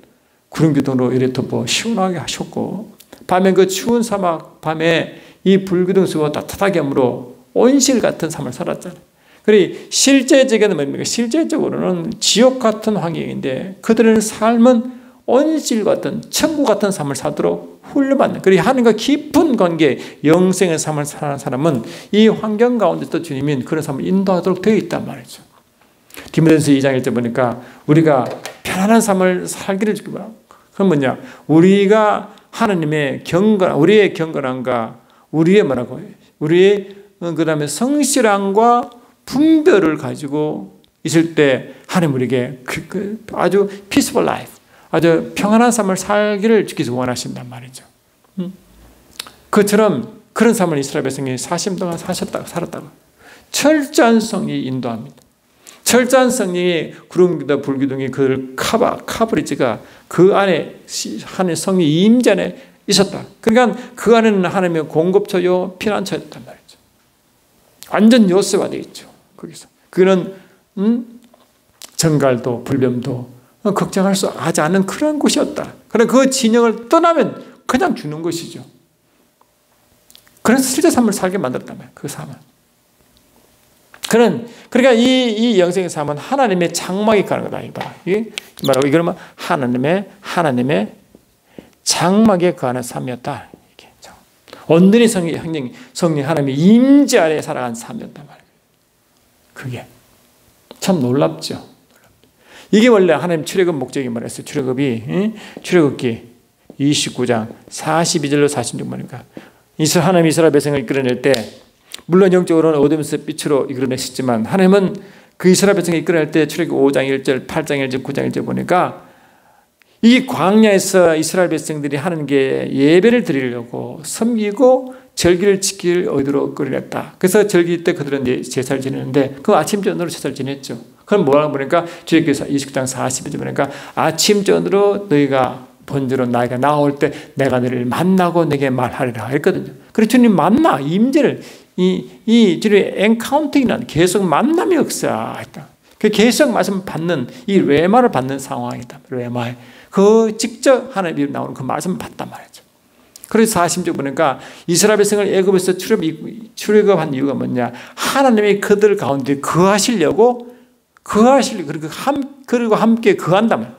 구름 기둥으로 이래 덮어 시원하게 하셨고, 밤에 그 추운 사막 밤에 이 불 기둥 속으로 따뜻하게 함으로 온실 같은 삶을 살았잖아요. 그리고 실제적으로는 뭡니까? 실제적으로는 지옥 같은 환경인데 그들의 삶은 온실 같은 천국 같은 삶을 살도록 훈련받는, 그리고 하나님과 깊은 관계, 영생의 삶을 사는 사람은 이 환경 가운데서 주님이 그런 삶을 인도하도록 되어 있단 말이죠. 디모데전서 2장 1절 보니까 우리가 편안한 삶을 살기를 주기 바랍니다. 그건 뭐냐? 우리가 하나님의 우리의 경건함과 우리의 뭐라고 해요? 우리의 그 다음에 성실함과 분별을 가지고 있을 때 하나님 우리에게 아주 peaceful life, 아주 평안한 삶을 살기를 주께서 원하신단 말이죠. 그처럼 그런 삶을 이스라엘 백성이 40년 동안 살았다고. 철저한 성령이 인도합니다. 철저한 성령이 구름기둥 불기둥이 그를 카브리지가 그 안에 하나님의 성령이 임재 안에 있었다. 그러니까 그 안에는 하나님의 공급처요 피난처였단 말이죠. 완전 요새화되어 있죠. 거기서 그는 정갈도 불뱀도 걱정할 수 하지 않는 그런 곳이었다. 그래 그 진영을 떠나면 그냥 죽는 것이죠. 그래서 실제 삶을 살게 만들었단 말이에요. 그 삶은. 그러니까 이 영생의 삶은 하나님의 장막에 가는 거다. 이게 말하고 이거는 하나님의 장막에 가는 삶이었다. 이게 온전히 성령 하나님의 임재 아래 살아간 삶이었단 말이에요. 그게 참 놀랍죠. 이게 원래 하나님 출애굽 목적이 뭐랬어요? 출애굽기 29장 42절로 46절 보니까 하나님 이스라엘 백성을 이끌어낼 때 물론 영적으로는 어둠에서 빛으로 이끌어내시지만 하나님은 그 이스라엘 백성을 이끌어낼 때 출애굽 5장 1절, 8장 1절, 9장 1절 보니까 이 광야에서 이스라엘 백성들이 하나님께 예배를 드리려고 섬기고 절기를 지킬 의도로 끌어냈다. 그래서 절기 때 그들은 제사를 지내는데 그 아침전으로 제사를 지냈죠. 그럼 뭐라고 보니까 출애굽기 29장 40절 보니까 아침전으로 너희가 번제로 나이가 나올 때 내가 너를 만나고 내게 말하리라 했거든요. 그래서 주님 만나 임재를 주님의 엔카운팅이라는 계속 만남이 역사했다. 그 계속 말씀 받는 이 레마를 받는 상황이다. 레마에 그 직접 하나님이 나오는 그 말씀을 받단 말이죠. 그래서 40절 보니까 이스라엘 백성을 애굽에서 출애굽한 이유가 뭐냐? 하나님이 그들 가운데 거하시려고 그리고 함께 거한단 말이에요.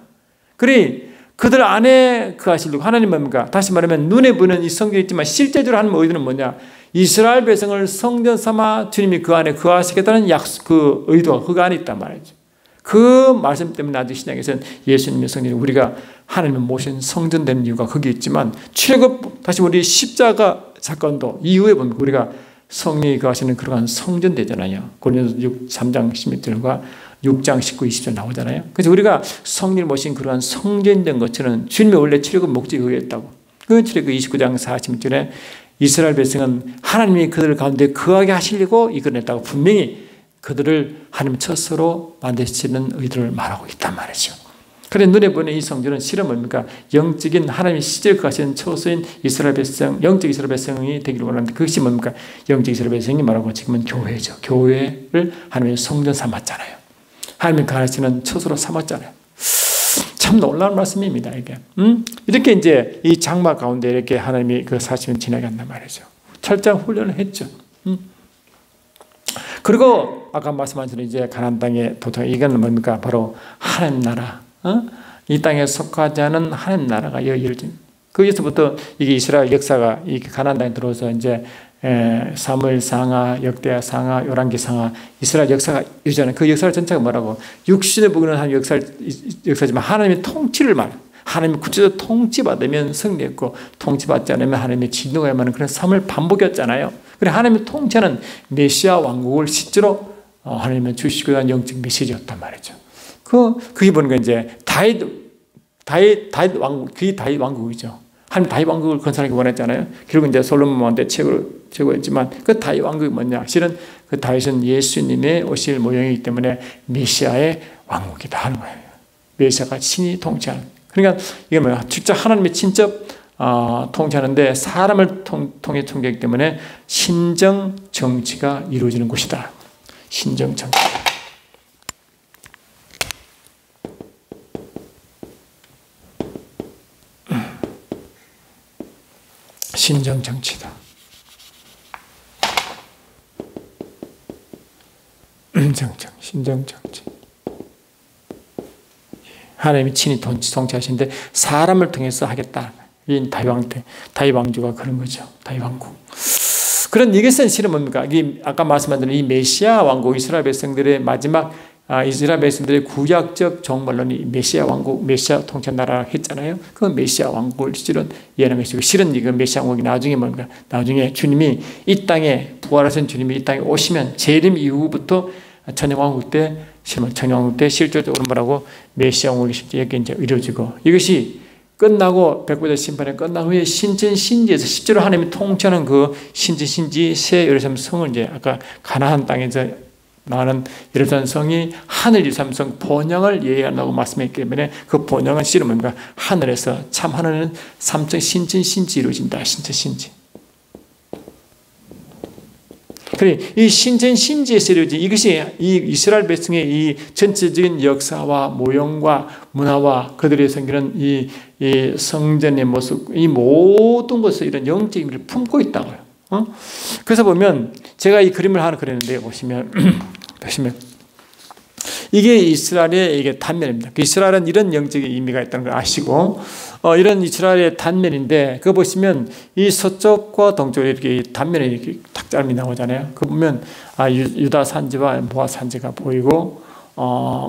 그래 그들 안에 거하시려고 하나님 뭡니까? 다시 말하면 눈에 보이는 이 성경이 있지만 실제적으로 하는 의도는 뭐냐? 이스라엘 백성을 성전 삼아 주님이 그 안에 거하시겠다는 그 의도가 그 안에 있단 말이죠. 그 말씀 때문에 나도 신약에서는 예수님의 성전이 우리가 하나님을 모신 성전 되는 이유가 거기 있지만 출애굽 다시 우리 십자가 사건도 이후에 보면 우리가 성령이 거하시는 그러한 성전 되잖아요. 고린도서 3장 16절과 6장 19, 20절 나오잖아요. 그래서 우리가 성령을 모신 그러한 성전된 것처럼 주님의 원래 출애굽 목적에 의했다고. 그 출애굽 29장 40절에 이스라엘 백성은 하나님이 그들 가운데 거하게 하시려고 이끌어냈다고 분명히 그들을 하나님 첫서로 만드시는 의도를 말하고 있단 말이죠. 그런데 눈에 보이는 이 성전은 실은 뭡니까? 영적인 하나님이 실제 거하시는 초소인 이스라엘 백성, 영적 이스라엘 백성이 되기를 원하는데 그것이 뭡니까? 영적 이스라엘 백성이 말하고 지금은 교회죠. 교회를 하나님의 성전 삼았잖아요. 하나님이 거하시는 처소로 삼았잖아요. 참 참 놀라운 말씀입니다, 이게. 이렇게 이제 이 장막 가운데 이렇게 하나님이 그 40년 지나간단 말이죠. 철저한 훈련을 했죠. 그리고 아까 말씀하신 이제 가나안 땅에 도착. 이건 뭡니까? 바로 하나님 나라. 이 땅에 속하지 않은 하나님 나라가 이루어진. 거기서부터 이게 이스라엘 역사가 이 가나안 땅에 들어와서 이제 사무엘 상하, 역대하 상하, 요란기 상하, 이스라엘 역사가 이루어지는 그 역사 전체가 뭐라고? 육신의 보기는 한 역사지만 하나님의 통치를 하나님의 구체적으로 통치받으면 승리했고 통치받지 않으면 하나님의 진노가 임하는 그런 삶을 반복했잖아요. 그래 하나님의 통치는 메시아 왕국을 실제로 하나님은 주시고 난 영적 메시지였단 말이죠. 그게 보니까 이제 다윗 왕국, 그게 다윗 왕국이죠. 하나님 다윗 왕국을 건설하기 원했잖아요. 결국 이제 솔로몬 왕때 최고였지만 그 다윗 왕국이 뭐냐? 실은 그 다윗은 예수님의 오실 모형이기 때문에 메시아의 왕국이다 하는 거예요. 메시아가 친히 통치하는. 그러니까 이게 뭐야? 직접 하나님의 친접 통치하는데 사람을 통해 통치하기 때문에 신정 정치가 이루어지는 곳이다. 신정 정치. 신정 정치다. 신정 정치. 하나님이 친히 통치하시는데 사람을 통해서 하겠다. 이 다윗 왕조가 그런 거죠. 다윗 왕국. 그런 이것은 실은 뭡니까? 아까 말씀하신 이 메시아 왕국, 이스라엘 백성들의 마지막 이스라엘 백성들의 구약적 종말론이 메시아 왕국, 메시아 통치 나라 했잖아요. 그 메시아 왕국을 실은 예언한 것이고, 실은 이거 메시아 왕국이 나중에 뭡니까? 나중에 주님이 이 땅에 부활하신 주님이 이 땅에 오시면 재림 이후부터 천년왕국 때, 천년왕국 때 실질적으로 뭐라고 메시아 왕국이 실제 이제 이루어지고, 이것이 끝나고 백보자 심판이 끝난 후에 신천신지에서 실제로 하나님이 통치하는 그 신천신지 새 예루살렘 성을 이제 아까 가나안 땅에서 나는 예루살렘 성이 하늘 예루살렘 성 본향을 예언한다고 말씀했기 때문에 그 본향은 실은 뭡니까? 하늘에서 참 하늘은 삼층 신천신지 이루어진다. 신천신지. 그래, 이 신천신지에서 이루어진 이것이 이 이스라엘 백성의 이 전체적인 역사와 모형과 문화와 그들의 생기는 이 성전의 모습, 이 모든 것을 이런 영적인 의미를 품고 있다고요. 그래서 보면 제가 이 그림을 하나 그렸는데 보시면 이게 이스라엘의 이게 단면입니다. 이스라엘은 이런 영적인 의미가 있다는 걸 아시고 이런 이스라엘의 단면인데 그거 보시면 이 서쪽과 동쪽에 이렇게 단면에 이렇게 탁자름이 나오잖아요. 그 보면 유다 산지와 모아 산지가 보이고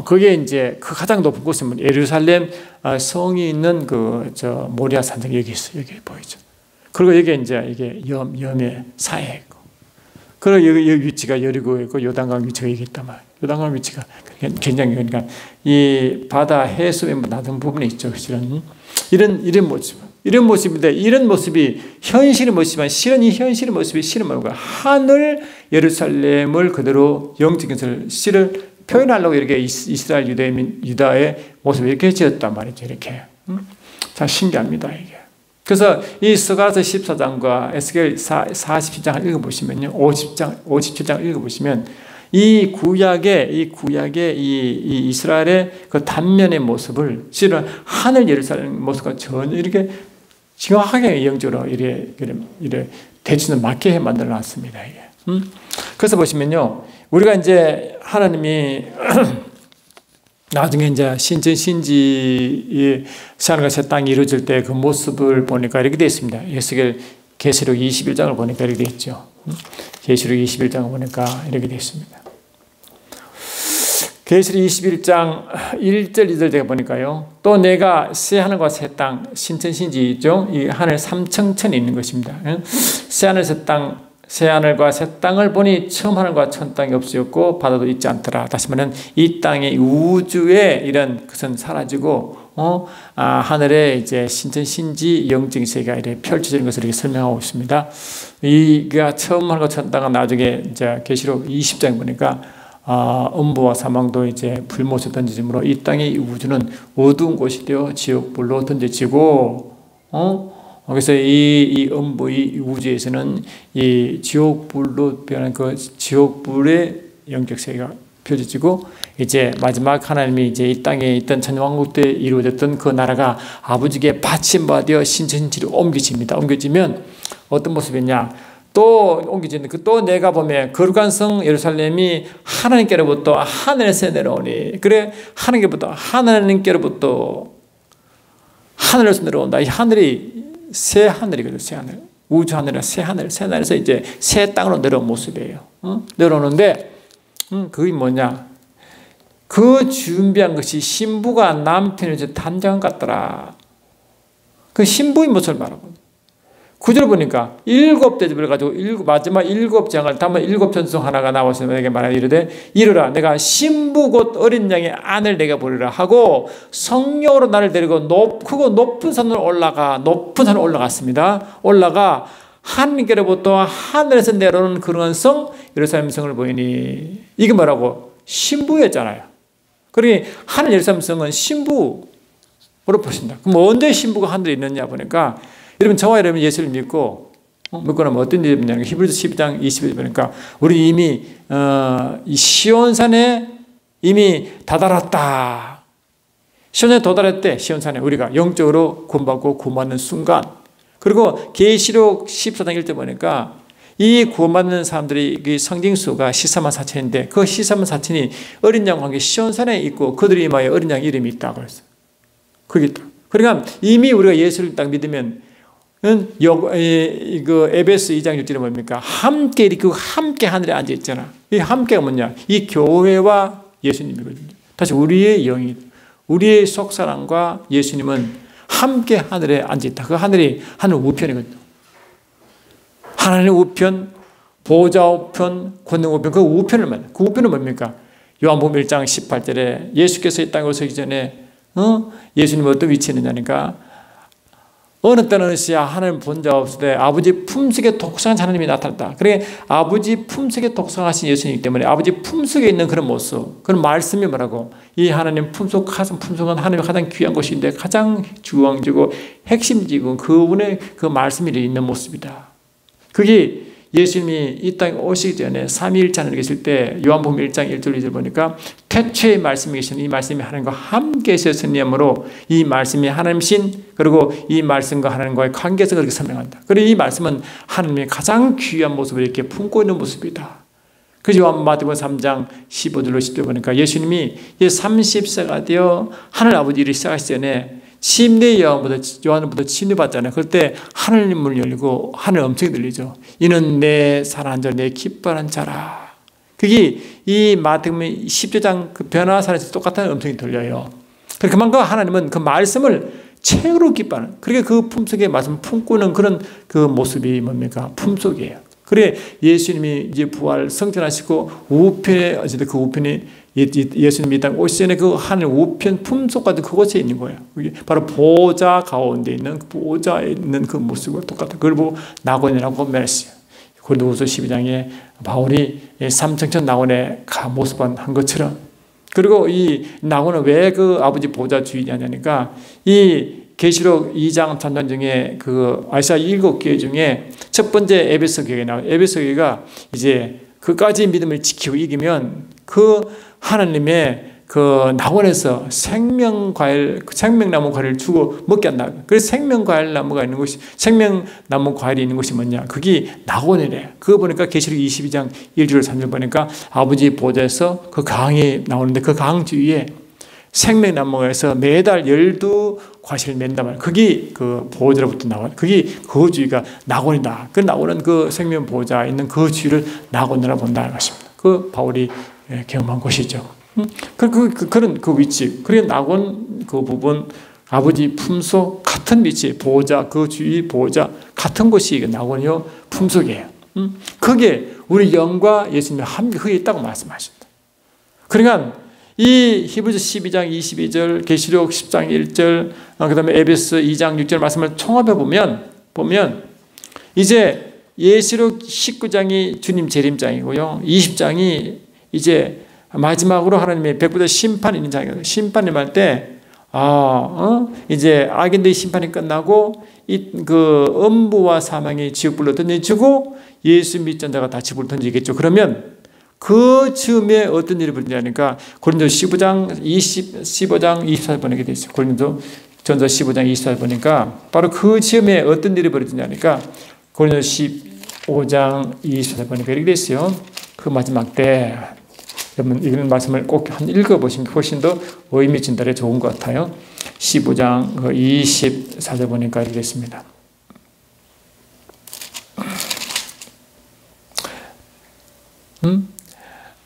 그게 이제 그 가장 높은 곳은 예루살렘 성이 있는 저 모리아 산장 여기 있어요. 여기 보이죠. 그리고 여기 이제 이게 염의 사해에 있고, 그리고 여기 위치가 여리고에 있고 요단강 위치가 여기 있단 말이에요. 요단강 위치가 굉장히 그러니까 이 바다 해수에 나던 부분에 있죠. 이런 모습인데 이런 모습이 현실의 모습이지만 실은 이 현실의 모습이 실은 뭐가 하늘 예루살렘을 그대로 영적인 것을 실을 표현하려고 이렇게 이스라엘 유다의 모습을 이렇게 지었단 말이죠. 이렇게 참 신기합니다 이게. 그래서 이 스가랴서 14장과 에스겔 47장을 읽어보시면요, 57장을 읽어보시면 이 구약의 이 이스라엘의 그 단면의 모습을 실은 하늘 예루살렘 모습과 전혀 이렇게 정확하게 영적으로 이래 대치는 맞게 만들어 놨습니다. 이게. 그래서 보시면요, 우리가 이제 하나님이 나중에 이제 신천신지의 하늘과 새 땅이 이루어질 때 그 모습을 보니까 이렇게 되어 있습니다. 계시록 21장을 보니까 이렇게 되어 있죠. 계시록 21장을 보니까 이렇게 되어 있습니다. 계시록 21장 1절 2절 제가 보니까요. 또 내가 새 하늘과 새 땅, 신천신지죠. 이 하늘 삼청천이 있는 것입니다. 새 하늘과 새 땅을 보니 처음 하늘과 첫 땅이 없어졌고 바다도 있지 않더라. 다시 말하면 이 땅의 우주에 이런 것은 사라지고 하늘에 이제 신천신지 영적인 세계가 이렇게 펼쳐지는 것을 이렇게 설명하고 있습니다. 이가 처음 하늘과 첫 땅은 나중에 이제 계시록 20장 보니까 음부와 사망도 이제 불못에 던져지므로 이 땅의 우주는 어두운 곳이 되어 지옥불로 던져지고 그래서 이 음부, 이 우주에서는 이 지옥불로 변한 그 지옥불의 영적 세계가 펴지고 이제 마지막 하나님이 이제 이 땅에 있던 천왕국 때 이루어졌던 그 나라가 아버지께 받침받아 신천지로 옮겨집니다. 옮겨지면 어떤 모습이냐? 또 옮겨지는 또 내가 보면 거룩한 성 예루살렘이 하나님께로부터 하늘에서 내려오니 그래 하나님께로부터 하늘에서 내려온다. 이 하늘이 새 하늘이거든요. 새 하늘. 우주 하늘이나 새 하늘에서 이제 새 땅으로 내려온 모습이에요. 내려오는데 그게 뭐냐? 그 준비한 것이 신부가 남편을 단장 같더라. 그 신부의 모습을 말하고. 구절을 보니까 7대접을 가지고 마지막 7장을 담은 7천성 하나가 나와서 내게 말하여 이르되 이르라 내가 신부 곧 어린 양의 아내를 내게 보리라 하고 성령으로 나를 데리고 크고 높은 산으로 올라갔습니다. 올라가 하나님께로부터 하늘에서 내려오는 그러한 성 예루살렘 성을 보이니 이게 뭐라고? 신부였잖아요. 그러니 하늘 예루살렘 성은 신부로 보신다. 그럼 언제 신부가 하늘에 있느냐 보니까 여러분 저와 여러분 예수를 믿고 나면 어떤 일이 있냐면 히브리서 12장 20절 보니까 우리 이미 이 시온산에 이미 다다랐다. 시온산에 도달했대. 시온산에 우리가 영적으로 구원받고 구원받는 순간. 그리고 계시록 14장 1절 보니까 이 구원받는 사람들이 성징수가 14만 4천인데 그 14만 4천이 어린 양과 함께 시온산에 있고 그들이 이마에 어린 양 이름이 있다고 그랬어요. 그게 있다. 그러니까 이미 우리가 예수를 딱 믿으면 에베소 2장 6절에 뭡니까? 함께 이렇게 함께 하늘에 앉아 있잖아. 이 함께가 뭐냐? 이 교회와 예수님이거든요. 다시 우리의 영이 우리의 속사람과 예수님은 함께 하늘에 앉아 있다. 그 하늘이 하늘 우편이거든요. 하나님의 우편, 보좌 우편, 권능 우편, 그 우편을 말해요. 그 우편은 뭡니까? 요한복음 1장 18절에 예수께서 이 땅에 오시기 전에 예수님이 어떤 위치에 있느냐니까 어느 때는 어느 시야 하나님 본 자 없을 때 아버지 품속에 독성한 하나님이 나타났다. 그러니까 아버지 품속에 독성하신 예수님이기 때문에 아버지 품속에 있는 그런 모습, 그런 말씀이 뭐라고? 이 하나님 품속은 하나님의 가장 귀한 것인데 가장 주왕지고 핵심지고 그분의 그 말씀이 있는 모습이다. 그게 예수님이 이 땅에 오시기 전에 삼위일체하늘 계실 때 요한복음 1장 1절 2절 보니까 태초의 말씀이 계신 이 말씀이 하나님과 함께 있었으므로 이 말씀이 하나님신 그리고 이 말씀과 하나님과의 관계에서 그렇게 설명한다. 그리고 이 말씀은 하나님의 가장 귀한 모습을 이렇게 품고 있는 모습이다. 그래서 요한 마태복음 3장 15절로 10절 보니까 예수님이 30세가 되어 하늘 아버지 일을 시작하시기 전에 침례 요한보다 침례받잖아요. 그럴 때 하늘 문을 열리고 하늘 엄청 들리죠. 이는 내 사랑하는 자, 내 기뻐하는 자라. 그게 이 마태복음 10장 그 변화산에서 똑같은 음성이 들려요. 그만큼 하나님은 그 말씀을 최고로 기뻐하는, 그러니까 그 품속에 말씀 품고는 그런 그 모습이 뭡니까? 품속이에요. 그래 예수님이 이제 부활 성전하시고 우편에 어쨌든 그 우편이 예수님이 이 땅 오시기 전에 그 하늘 우편 품속 같은 그곳에 있는 거예요. 바로 보좌 가운데 있는 보좌에 있는 그 모습과 똑같아요. 그걸 보고 낙원이라고 말했어요. 고린도후서 12장에 바울이 삼청천 낙원에 모습한 것처럼. 그리고 이 낙원은 왜 그 아버지 보좌 주인이냐니까 이 계시록 2장 3장 중에 그 아시아 7교회 중에 첫 번째 에베소 교회가 나와요. 에베소 교회가 이제 그까지 믿음을 지키고 이기면 그 하나님의 그 낙원에서 생명나무 과일을 주고 먹게 한다. 그래서 생명나무가 있는 곳이, 생명나무 과일이 있는 곳이 뭐냐? 그게 낙원이래. 그거 보니까 계시록 22장 1절 3절 보니까 아버지 보좌에서 그 강이 나오는데 그 강 주위에 생명나무에서 매달 12과실을 맺는단 말이에요. 그게 그 보호자로부터 나와요. 그게 그 주위가 낙원이다. 그 낙원은 그 생명 보호자에 있는 그 주위를 낙원이라고 본다는 것입니다. 그 바울이 경험한 곳이죠. 그런 그 위치. 그리고 낙원 그 부분 아버지 품속 같은 위치, 보호자 그 주위 보호자 같은 곳이 낙원이요 품속이에요. 그게 우리 영과 예수님이 함께 거기에 있다고 말씀하십니다. 그러니까 이 히브리서 12장 22절, 계시록 10장 1절, 그 다음에 에베소 2장 6절 말씀을 총합해 보면 이제 예시록 19장이 주님 재림장이고요. 20장이 이제 마지막으로 하나님의 백부자 심판이 있는 장이거든요. 심판이 할 때, 이제 악인들의 심판이 끝나고, 그 음부와 사망이 지옥불로 던져지고, 예수 믿던 자가 다 지옥불로 던지겠죠. 그러면 그 즈음에 어떤 일이 벌어지냐니까 고린도 15장 24절 보니까 되어 있어요. 고린도 전서 15장 24절 보니까 바로 그 즈음에 어떤 일이 벌어지냐니까 고린도 15장 24절 보니까 이렇게 되어 있어요. 그 마지막 때 여러분 이런 말씀을 꼭 한 읽어보시면 훨씬 더 의미 전달에 좋은 것 같아요. 15장 24절 보니까 이렇게 됐습니다.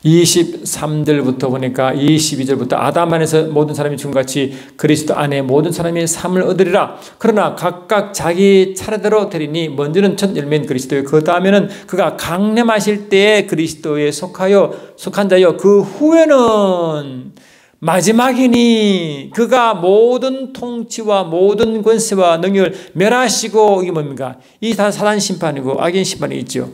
23절부터 보니까 22절부터 아담 안에서 모든 사람이 죽음같이 그리스도 안에 모든 사람이 삶을 얻으리라. 그러나 각각 자기 차례대로 되리니 먼저는 첫 열매인 그리스도요 그 다음에는 그가 강림하실 때에 그리스도에 속한 자요 그 후에는 마지막이니 그가 모든 통치와 모든 권세와 능력을 멸하시고 이게 뭡니까? 이 다 사단 심판이고 악인 심판이 있죠.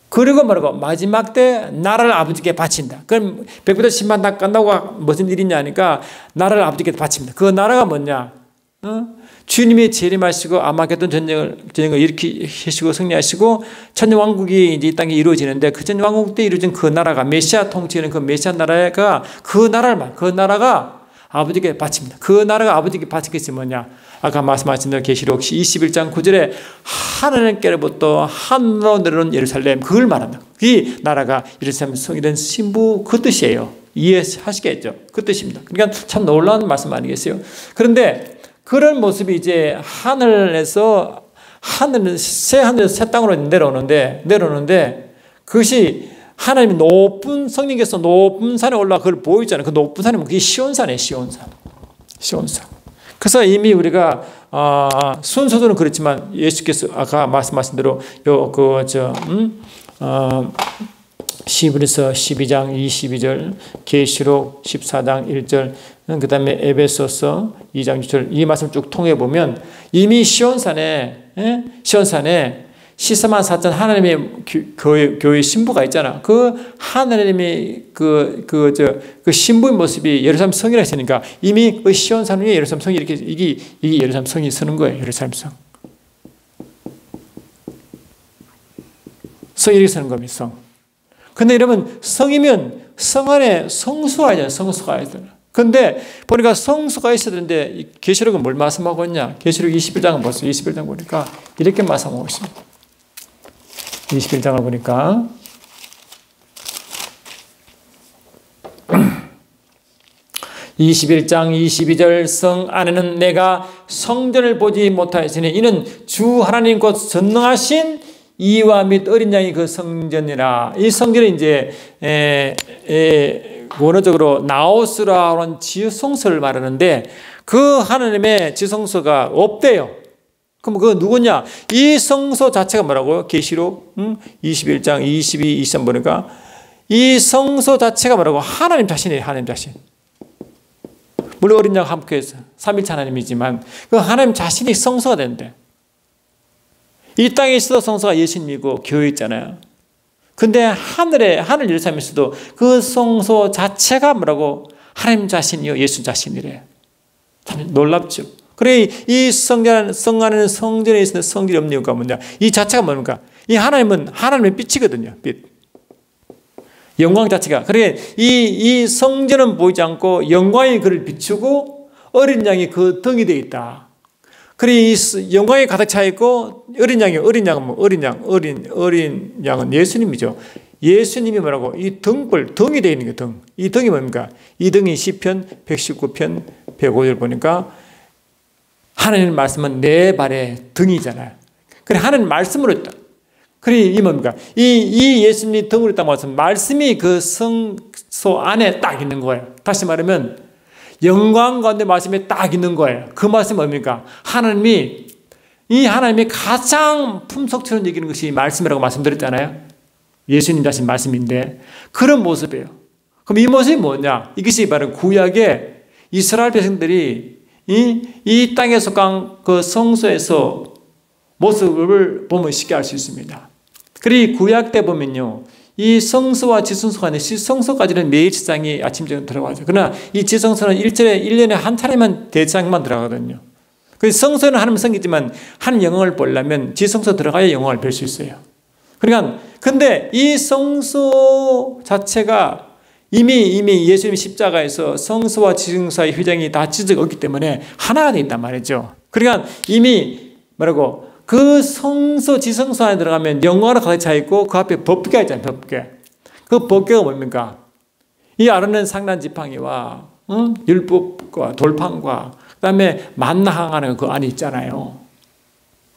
그리고 뭐라고 마지막 때 나라를 아버지께 바친다. 그럼 백부터 심판 다 끝나고 무슨 일이냐 하니까 나라를 아버지께 바칩니다. 그 나라가 뭐냐? 주님이 재림하시고 아마겟돈 전쟁을 일으키시고 승리하시고 천년왕국이 이제 이 땅에 이루어지는데 그 천년왕국 때 이루어진 그 나라가 메시아 통치하는 그 메시아 나라가 그 나라가 아버지께 바칩니다. 그 나라가 아버지께 바치겠지 뭐냐? 아까 말씀하신 대로 계시록 21장 9절에 하늘께로부터 하늘로 내려온 예루살렘 그걸 말합니다. 이 나라가 예루살렘 성이된 신부 그 뜻이에요. 이해하시겠죠? 그 뜻입니다. 그러니까 참 놀라운 말씀 아니겠어요? 그런데 그런 모습이 이제 하늘에서 새 땅으로 내려오는데 그것이 하나님이 높은 성령께서 높은 산에 올라 그걸 보이잖아요. 그 높은 산이 그게 시온산이에요. 시온산. 그래서 이미 우리가 순서도는 그렇지만 예수께서 아까 말씀하신 대로 시브리서 12장 22절, 계시록 14장 1절, 그 다음에 에베소서 2장 6절 이 말씀 쭉 통해 보면 이미 시온산에 시스만 사천 하나님의 교회 신부가 있잖아. 그 하나님의 그 신부의 모습이 예루살렘 성이라 했으니까 이미 그 시온산 위에 예루살렘 성이 이렇게 이게 예루살렘 성이 서는 거예요. 예루살렘 성. 성이 이렇게 서는 겁니다. 성. 근데 여러분 성이면 성 안에 성수가 있잖아요. 성수가 있잖아요. 근데 보니까 성수가 있어야 되는데 계시록은 뭘 말씀하고 있냐? 계시록 21장은 보세요. 21장 보니까 이렇게 말씀하고 있습니다. 21장을 보니까 21장 22절 성 안에는 내가 성전을 보지 못하였으니 이는 주 하나님 곧 전능하신 이와 및 어린 양이 그 성전이라. 이 성전은 이제 원어적으로 나오스라는 지성소를 말하는데 그 하나님의 지성소가 없대요. 그럼 그 누구냐? 이 성소 자체가 뭐라고요? 계시록 21장 22, 23 보니까 이 성소 자체가 뭐라고? 하나님 자신이에요. 하나님 자신. 물론 어린 양 함께해서 삼일체 하나님이지만 그 하나님 자신이 성소가 되는데 이 땅에 있어도 성소가 예수님이고 교회 있잖아요. 근데 하늘 예루살렘에서도 그 성소 자체가 뭐라고? 하나님 자신이요 예수 자신이래요. 참 놀랍죠. 그래 이 성 안에는 성전에 있는 성질이 없는 이유가 뭐냐? 이 자체가 뭡니까? 이 하나님은 하나님의 빛이거든요. 빛. 영광 자체가. 그래 이 성전은 보이지 않고 영광이 그를 비추고 어린 양이 그 등이 되어 있다. 그래 이 영광이 가득 차 있고 어린 양은 예수님이죠. 예수님이 뭐라고? 이 등이 되어 있는 게 등. 이 등이 뭡니까? 이 등이 시편 119편 105절 보니까 하나님 말씀은 내 발의 등이잖아요. 그래 하나님 말씀으로 있다. 그래 이 뭡니까? 이 예수님이 등으로 있다고 해서 말씀이 그 성소 안에 딱 있는 거예요. 다시 말하면 영광 가운데 말씀이 딱 있는 거예요. 그 말씀이 뭡니까? 하나님이 가장 품석처럼 여기는 것이 말씀이라고 말씀드렸잖아요. 예수님 자신 말씀인데 그런 모습이에요. 그럼 이 모습이 뭐냐? 이것이 바로 구약의 이스라엘 백성들이 이 땅에 속한 그 성소에서 모습을 보면 쉽게 알 수 있습니다. 그리고 구약 때 보면요. 이 성소와 지성소가 있는데 성소까지는 매일 지상이 아침 저녁 들어가죠. 그러나 이 지성소는 1년에 한 차례만 대장만 들어가거든요. 그 성소는 하나님 성이지만 한 영광을 보려면 지성소 들어가야 영광을 볼 수 있어요. 그러니까 근데 이 성소 자체가 이미 예수님 십자가에서 성소와 지성소의 회장이 다 찢어졌기 때문에 하나가 되어 있단 말이죠. 그러니까 이미 뭐라고 그 성소 지성소 안에 들어가면 영광으로 가득 차 있고 그 앞에 법궤가 있잖아요. 법궤. 그 법궤가 뭡니까? 이 아론은 상단 지팡이와 율법과 돌판과 그다음에 만나 항하는 그 안에 있잖아요.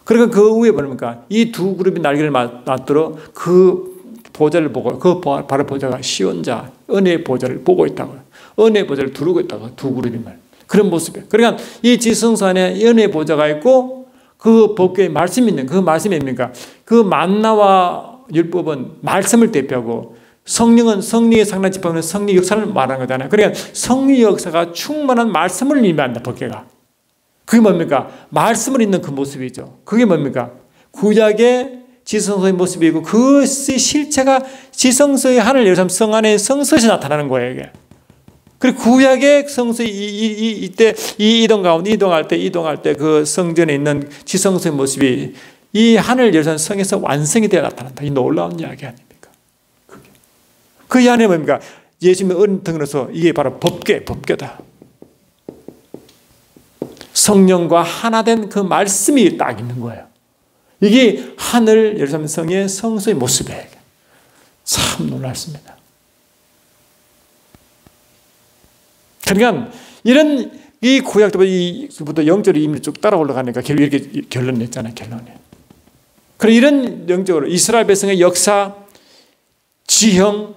그러니까 그 위에 뭡니까? 이 두 그룹이 날개를 맞들어 그 보좌를 보고 그 바로 보좌가 시온자 은혜의 보좌를 보고 있다고요. 은혜의 보좌를 두르고 있다고 두 그룹이 말. 그런 모습이에요. 그러니까 이 지성소 안에 은혜의 보좌가 있고 그 법궤에 말씀이 있는 그 말씀이 뭡니까? 그 만나와 율법은 말씀을 대표하고 성령은 성령의 상단 지팡이는 성령 역사를 말하는 거잖아요. 그러니까 성령 역사가 충만한 말씀을 의미한다. 법궤가. 그게 뭡니까? 말씀을 읽는 그 모습이죠. 그게 뭡니까? 구약의 지성소의 모습이고 그 실체가 지성소의 하늘 예루살렘 성 안에 성소에서 나타나는 거예요. 이게. 그리고 구약의 성소 이때 이동 가운데 이동할 때 그 성전에 있는 지성소의 모습이 이 하늘 예루살렘 성에서 완성이 되어 나타난다. 이 놀라운 이야기 아닙니까? 그 안에 뭡니까? 예수님의 은등으로서 이게 바로 법궤다. 성령과 하나 된 그 말씀이 딱 있는 거예요. 이게 하늘 예루살렘 성의 성소의 모습이에요. 참 놀랍습니다. 그러니까 이런 이 구약 때부터 영적으로 이미 쭉 따라 올라가니까 결국 이렇게 결론 냈잖아요. 결론이. 그리고 이런 영적으로 이스라엘 백성의 역사, 지형,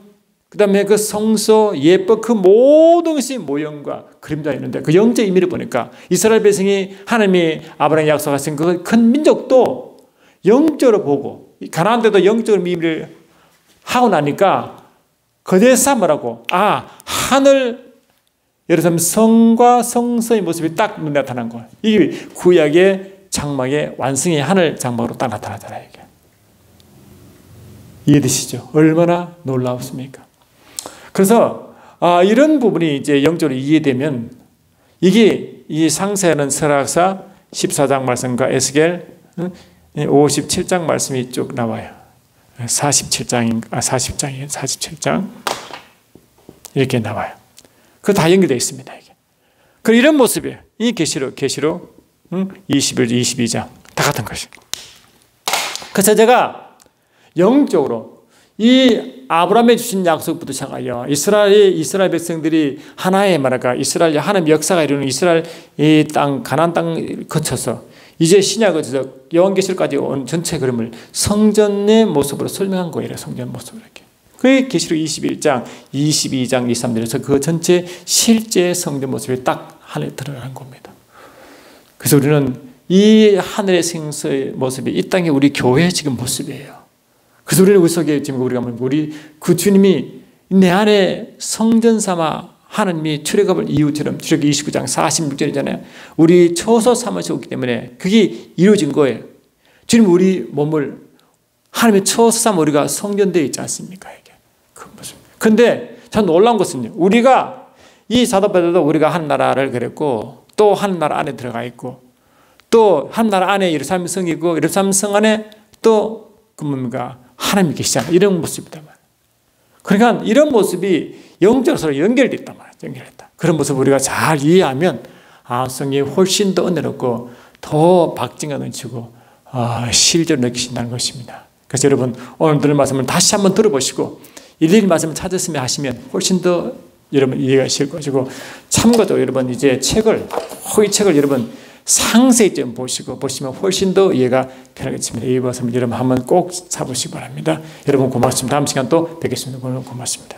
그 다음에 그 성소, 예법 그 모든 것이 모형과 그림자 있는데 그 영적 의미를 보니까 이스라엘 백성이 하나님이 아브라함에 약속하신 그 큰 민족도 영적으로 보고 가나안 때도 영적으로 의미를 하고 나니까 그제서 뭐라고 하늘 예루살렘 성과 성소의 모습이 딱 눈에 나타난 거예요. 이게 구약의 장막의 완성의 하늘 장막으로 딱 나타나잖아요. 이게. 이해되시죠? 얼마나 놀라웠습니까? 그래서 이런 부분이 이제 영적으로 이해되면 이게 이 상세하는 설학사 14장 말씀과 에스겔 57장 말씀이 쭉 나와요. 47장 이렇게 나와요. 그 다 연결되어 있습니다. 이게. 그 이런 모습이에요. 이 계시록 21, 22장 다 같은 것이. 그래서 제가 영적으로 이 아브라함에 주신 약속부터 시작하여 이스라엘 백성들이 하나의 말할까 이스라엘 하나님 역사가 이루는 이스라엘 이 땅 가나안 땅 거쳐서 이제 신약에서 요한계시록까지 온 전체 그림을 성전의 모습으로 설명한 거예요. 성전 모습으로 이렇게. 그게 계시록 21장, 22장, 23절에서 그 전체 실제 성전 모습이 딱 하늘에 드러나는 겁니다. 그래서 우리는 이 하늘의 생서의 모습이 이 땅에 우리 교회의 지금 모습이에요. 그래서 우리는 우리 속에 지금 우리가 우리 그 주님이 내 안에 성전 삼아 하나님이 출애굽을 이후처럼 출애굽 29장 46절이잖아요. 우리 초소 삼으셨기 때문에 그게 이루어진 거예요. 주님 우리 몸을 하나님의 초소 삼아 우리가 성전되어 있지 않습니까? 이게 그 모습. 근데 참 놀라운 것은요. 우리가 이 사도 베드로도 우리가 한 나라를 그랬고 또 한 나라 안에 들어가 있고 또 한 나라 안에 예루살렘 성이고 예루살렘 성 안에 또 그 뭡니까? 하나님이 계시잖아요. 이런 모습이다. 그러니까 이런 모습이 영적으로 서로 연결됐단 말이에요. 연결했다. 그런 모습을 우리가 잘 이해하면 성이 훨씬 더 은혜롭고 더 박진감 넘치고 실제로 느끼신다는 것입니다. 그래서 여러분 오늘 들은 말씀을 다시 한번 들어보시고 일일이 말씀을 찾았으면 하시면 훨씬 더 여러분 이해가 실 것이고 참고도 여러분 이제 호의 책을 여러분 상세히 좀 보시면 훨씬 더 이해가 편하겠습니다. 이 말씀을 여러분 한번 꼭 사보시기 바랍니다. 여러분 고맙습니다. 다음 시간 또 뵙겠습니다. 고맙습니다.